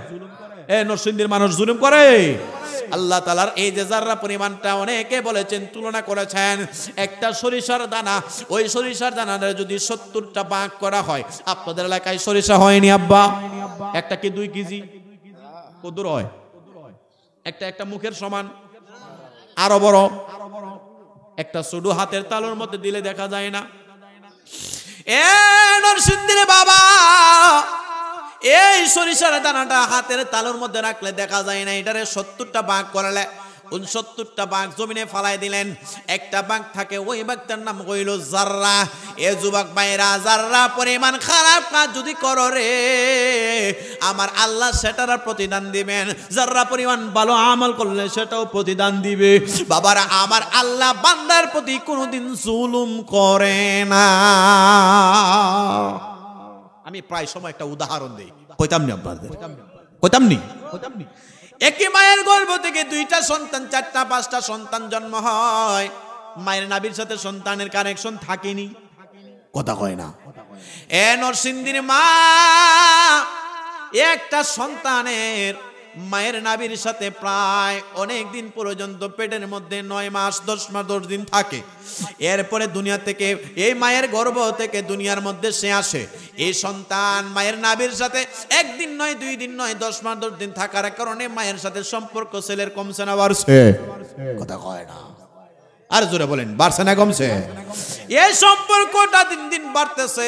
এ নরসিংদীর মানুষ জুলুম করে? আল্লাহ তাআলার এই যে যাররা পরিমাণটা অনেকে বলেছেন তুলনা করেছেন একটা সরিষার দানা, ওই সরিষার দানাটা যদি 70টা ভাগ করা হয়, আপনাদের এলাকায় সরিষা হয়নি আব্বা? একটা কি 2 কেজি? কত হয়? একটা মুখের সমান, আরো বড়। একটা শুধু হাতের তালুর মধ্যে দিলে দেখা যায় না। এ নরসিংদীর বাবা, এই সরিষার দানাটা হাতের তালুর মধ্যে রাখলে দেখা যায় না, এটারে 70টা ভাগ করলে 69টা ভাগ জমিনে ফালাই দিলেন, একটা ভাগ থাকে, ওই ভাগটার নাম হইল জাররা। এ যুবক ভাইরা, জাররা পরিমাণ খারাপ কাজ যদি করো রে, আমার আল্লাহ সেটার প্রতিদান দিবেন। জাররা পরিমাণ ভালো আমল করলে সেটাও প্রতিদান দিবে। বাবারা, আমার আল্লাহ বান্দার প্রতি কোনোদিন জুলুম করে না। আমি প্রায় সময় একটা উদাহরণ দিই, কইতাম নি আপনাদের? কইতাম নি? একই মায়ের গর্ভ থেকে 2টা সন্তান, 4টা 5টা সন্তান জন্ম হয়, মায়ের নাভির সাথে সন্তানের কানেকশন থাকেনি, কথা কয় না। এ নরসিংদীর মা, একটা সন্তানের মায়ের নাভির সাথে প্রায় অনেক দিন পর্যন্ত পেটের মধ্যে 9 মাস 10 মাস 10 দিন থাকে। এরপরে দুনিয়া থেকে, এই মায়ের গর্ভ থেকে দুনিয়ার মধ্যে সে আসে। এই সন্তান মায়ের নাভির সাথে 1 দিন নয় 2 দিন নয় 10 মাস 10 দিন থাকার কারণে মায়ের সাথে সম্পর্ক ছেলের কমছে না বাড়ছে? কথা কয় না। আর জোরে বলেন, বাড়ছে না কমছে? এই সম্পর্কটা দিন দিন বাড়তেছে।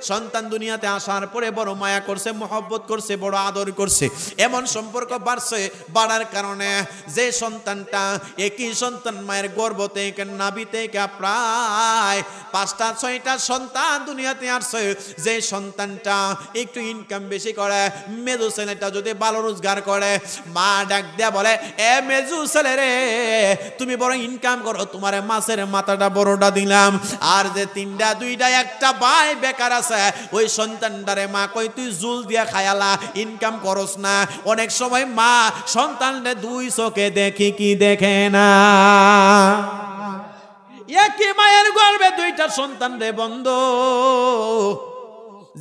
সন্তান দুনিয়াতে আসার পরে বড় মায়া করছে, মহব্বত করছে, বড় আদর করছে, এমন সম্পর্ক বাড়ছে। বাড়ার কারণে যে সন্তানটা, একই সন্তান মায়ের গর্ভ থেকে নাভি থেকে প্রায় 5টা 6টা সন্তান দুনিয়াতে আসছে। যে সন্তানটা একটু ইনকাম বেশি করে, মেজু ছেলেটা যদি ভালো রোজগার করে, মা ডাক দেয়া বলে, এ মেজু ছেলে রে, তুমি বড় ইনকাম করো, তোমার মাছের মাথাটা বড়টা দিলাম। আর যে 3টা 2টা 1টা ভাই বেকার আছে, ওই সন্তানটারে মা কই, তুই জুল দিয়া খায়ালা, ইনকাম করস না। অনেক সময় মা সন্তানরে 2 চোখে দেখি কি দেখে না। একই মায়ের গর্ভে 2টা সন্তান রে বন্ধু।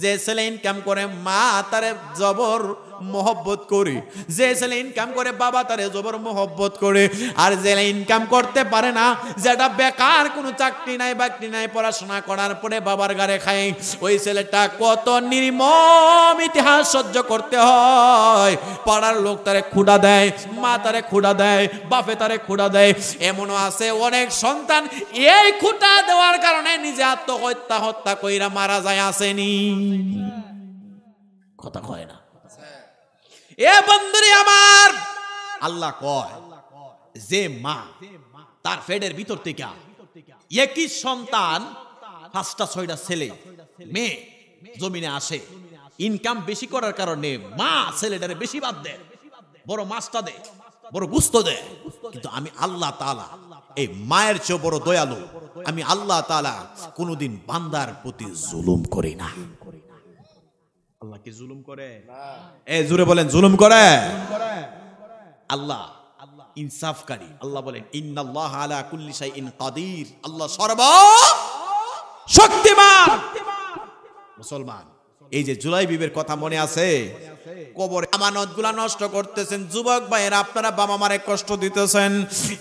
যে ছেলে ইনকাম করে মা তারে জবর মোহব্বত করে, যে ছেলে ইনকাম করে বাবা তারে জবর মোহব্বত করে। আর যে ইনকাম করতে পারে না, যেটা বেকার, কোনো চাকরি নাই বাকরি নাই, পড়াশোনা করার পরে বাবার গাড়ে খায়, ওই ছেলেটা কত নির্মম ইতিহাস সহ্য করতে হয়। পাড়ার লোক তারে খুঁড়া দেয়, মা তারে খুঁড়া দেয়, বাপে তারে খুঁড়া দেয়। এমনও আছে অনেক সন্তান এই খুঁটা দেওয়ার কারণে নিজে হত্যা কইরা মারা যায়, আসেনি? কথা কয় না। এ বন্ধুরে আমার, আল্লাহ কয় যে মা তার পেটের ভিতর থেকে একই সন্তান 5টা 6টা ছেলে মেয়ে জমিনে আসে, ইনকাম বেশি করার কারণে মা ছেলেটারে বেশি বাদ দেয়, বড় মাছটা দেয়, বড় গুস্ত দেয়। কিন্তু আমি আল্লাহ তাআলা এই মায়ের চেয়ে বড় দয়ালু। আমি আল্লাহ তাআলা কোনোদিন বান্দার প্রতি জুলুম করি না। আল্লাহ কি জুলুম করে? এ জোরে বলেন, জুলুম করে? আল্লাহ ইনসাফকারী। আল্লাহ বলেন, ইন্নাল্লাহ আলা কুল্লি শাইইন কাদির, আল্লাহ সর্বশক্তিমান। মুসলমান, এই যে জুলাই বিবির কথা মনে আছে? কবরে আমানতগুলা নষ্ট করতেছেন যুবক ভাইয়েরা, আপনারা বাবা মারে কষ্ট দিতেছেন।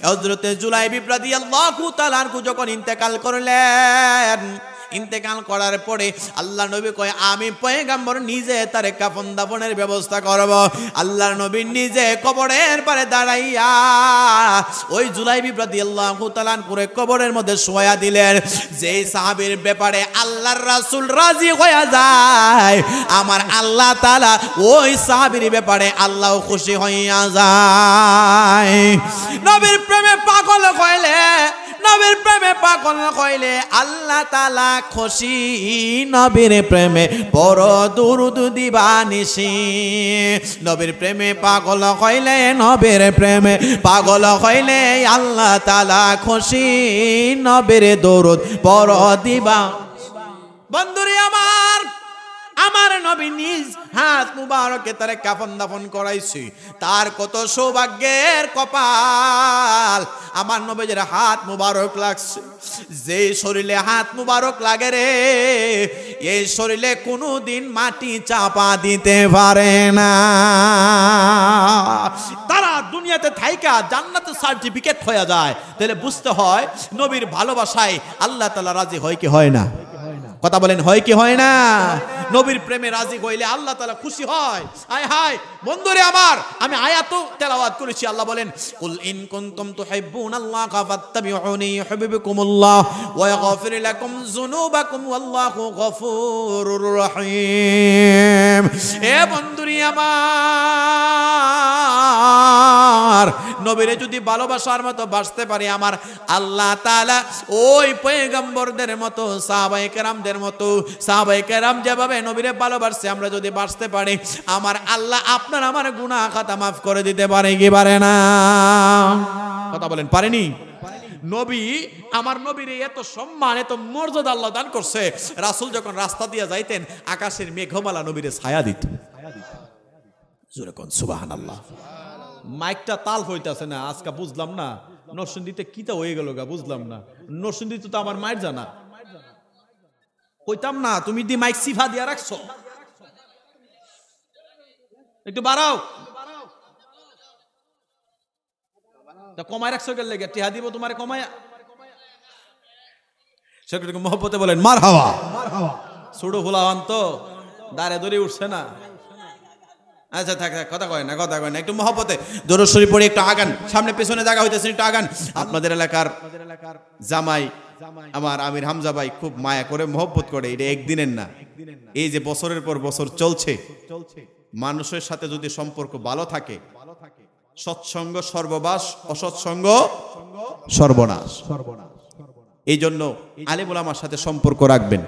হযরতে জুলাই বিবি রাদিয়াল্লাহু তাআলা আনহু যখন ইন্তেকাল করলেন, ইন্তেকাল করার পরে আল্লাহ নবী কয়, আমি পয়গম্বর নিজে তারে কাফন দাফনের ব্যবস্থা করব। আল্লাহর নবী নিজে কবরের পারে দাঁড়াইয়া ওই জুলাই বিবি রাদিয়াল্লাহু তাআলা করে কবরের মধ্যে শোয়া দিলেন। যেই সাহাবীর ব্যাপারে আল্লাহর রাসূল রাজি হয়ে যায়, আমার আল্লাহ তাআলা ওই সাহাবীর ব্যাপারে আল্লাহ খুশি হইয়া যায়। নবীর প্রেমে পাগল হইলে, নবীর প্রেমে পাগল হইলে আল্লাহ তাআলা খুশি। নবীর প্রেমে বড় দুরূদ দিবা নিশি। নবীর প্রেমে পাগল হইলে, নবীর প্রেমে পাগল হইলে আল্লাহ তাআলা খুশি। নবীর দুরূদ বড় দিবা। বন্ধুরে আমার, আমার নবী নিজ হাত মুবারকে তারে কাফন দাফন করাইছে। তার কত সৌভাগ্যের কপাল, আমার নবীর হাত মুবারক লাগছে। যে শরীরে হাত মুবারক লাগে রে, এই শরীরে কোনোদিন মাটি চাপা দিতে পারে না। তারা দুনিয়াতে থাইকা জান্নাতে সার্টিফিকেট হয়ে যায়। তাহলে বুঝতে হয় নবীর ভালোবাসায় আল্লাহ তাআলা রাজি হয় কি হয় না? কথা বলেন, হয় কি হয় না? নবীর প্রেমে রাজি হইলে আল্লাহ তাআলা খুশি হয়। হায় হায় বন্ধুরে আমার, আমি আয়াত তেলাওয়াত করেছি। আল্লাহ বলেন, কুল ইন কুনতুম তুহিব্বুনাল্লাহা ফাত্তাবিউনি ইউহিব্বুকুমুল্লাহ ওয়া ইয়াগফির লাকুম যুনুবাকুম ওয়াল্লাহু গফুরুর রহিম। এ বন্ধুরে আমার, নবীরে যদি ভালোবাসার মতো বাঁচতে পারি, আমার আল্লাহ তাআলা ওই পয়গম্বরদের মতো, সাহাবায়ে কেরামদের মতো, সাহাবায়ে কেরাম যেভাবে নবীরে ভালোবাসছে আমরা যদি বাঁচতে পারি, আমার আল্লাহ আপনার আমার গুনাহ খাতা মাফ করে দিতে পারে কি পারে না? কথা বলেন, পারেনি? নবী, আমার নবীর এত সম্মান, এত মর্যাদা আল্লাহ দান করছে। রাসূল যখন রাস্তা দিয়ে যাইতেন, আকাশের মেঘমালা নবীরে ছায়া দিত। জোরে কোন সুবহানাল্লাহ। মাইকটা তাল হইতাছে না আজকে, বুঝলাম না নরসিংদীতে কিটা হয়ে গেল গা, বুঝলাম না। নরসিংদীতে তো আমার মায়ের জানা কইতাম না, তুমি দি মাইক সিফা দিয়া রাখছো, একটু বাড়াও। কমায় রাখছো গেল লেগে, টিহা দিব তোমার কমায়া। সেটাকে মহব্বতে বলেন মারহাবা। ছোট ফুলাওয়ান তো দাঁড়ে দড়ি উঠছে না। আচ্ছা থাক, কথা কয় না, কথা কয় না, একটু মহব্বতে দরুদ শরীফ পড়ে একটু আগান, সামনে পেছনে জায়গা হইতেছে, একটু আগান। আপনাদের এলাকার জামাই আমার আমির হামজা ভাই খুব মায়া করে, মহব্বত করে। এটা একদিনের না, এই যে বছরের পর বছর চলছে। মানুষের সাথে যদি সম্পর্ক ভালো থাকে, সৎসঙ্গ সর্ববাস, অসৎসঙ্গ সর্বনাশ। এই জন্য আলেম ওলামার সাথে সম্পর্ক রাখবেন।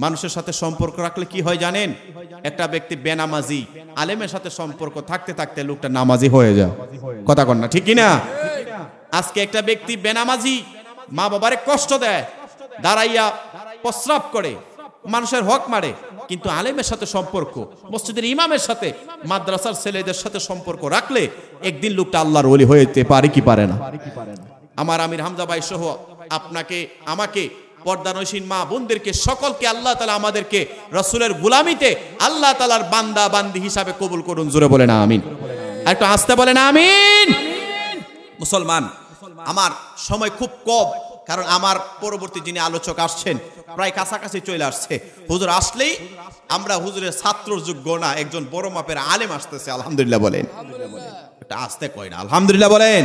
মানুষের সাথে সম্পর্ক রাখলে কি হয় জানেন? একটা ব্যক্তি বেনামাজি, আলেমের সাথে সম্পর্ক থাকতে থাকতে লোকটা নামাজি হয়ে যায়। কথা কন না, ঠিক কিনা? আজকে একটা ব্যক্তি বেনামাজি, মা বাবারে কষ্ট দেয়, দাঁড়াইয়া প্রস্রাব করে, মানুষের হক মারে, কিন্তু আলেমের সাথে সম্পর্ক, মসজিদের ইমামের সাথে, মাদ্রাসার ছেলেদের সাথে সম্পর্ক রাখলে একদিন লোকটা আল্লাহর ওলি হইতে পারে কি পারে না? আমার আমির হামজা ভাই সহ আপনাকে, আমাকে, পর্দানশীন মা বোনদেরকে, সকলকে আল্লাহ তাআলা আমাদেরকে রাসূলের গোলামিতে আল্লাহ তাআলার বান্দা বান্দি হিসাবে কবুল করুন। জোরে বলেন আমিন, একটু আস্তে বলেন আমিন। মুসলমান, আমার সময় খুব কম, কারণ আমার পরবর্তী যিনি আলোচক আসছেন প্রায় কাছাকাছি চলে আসছে। হুজুর আসলেই আমরা হুজুরের ছাত্র যোগ্য না, একজন বড় মাপের আলেম আসতেছে। আলহামদুলিল্লাহ বলেন, এটা আসতে কয় না, আলহামদুলিল্লাহ বলেন।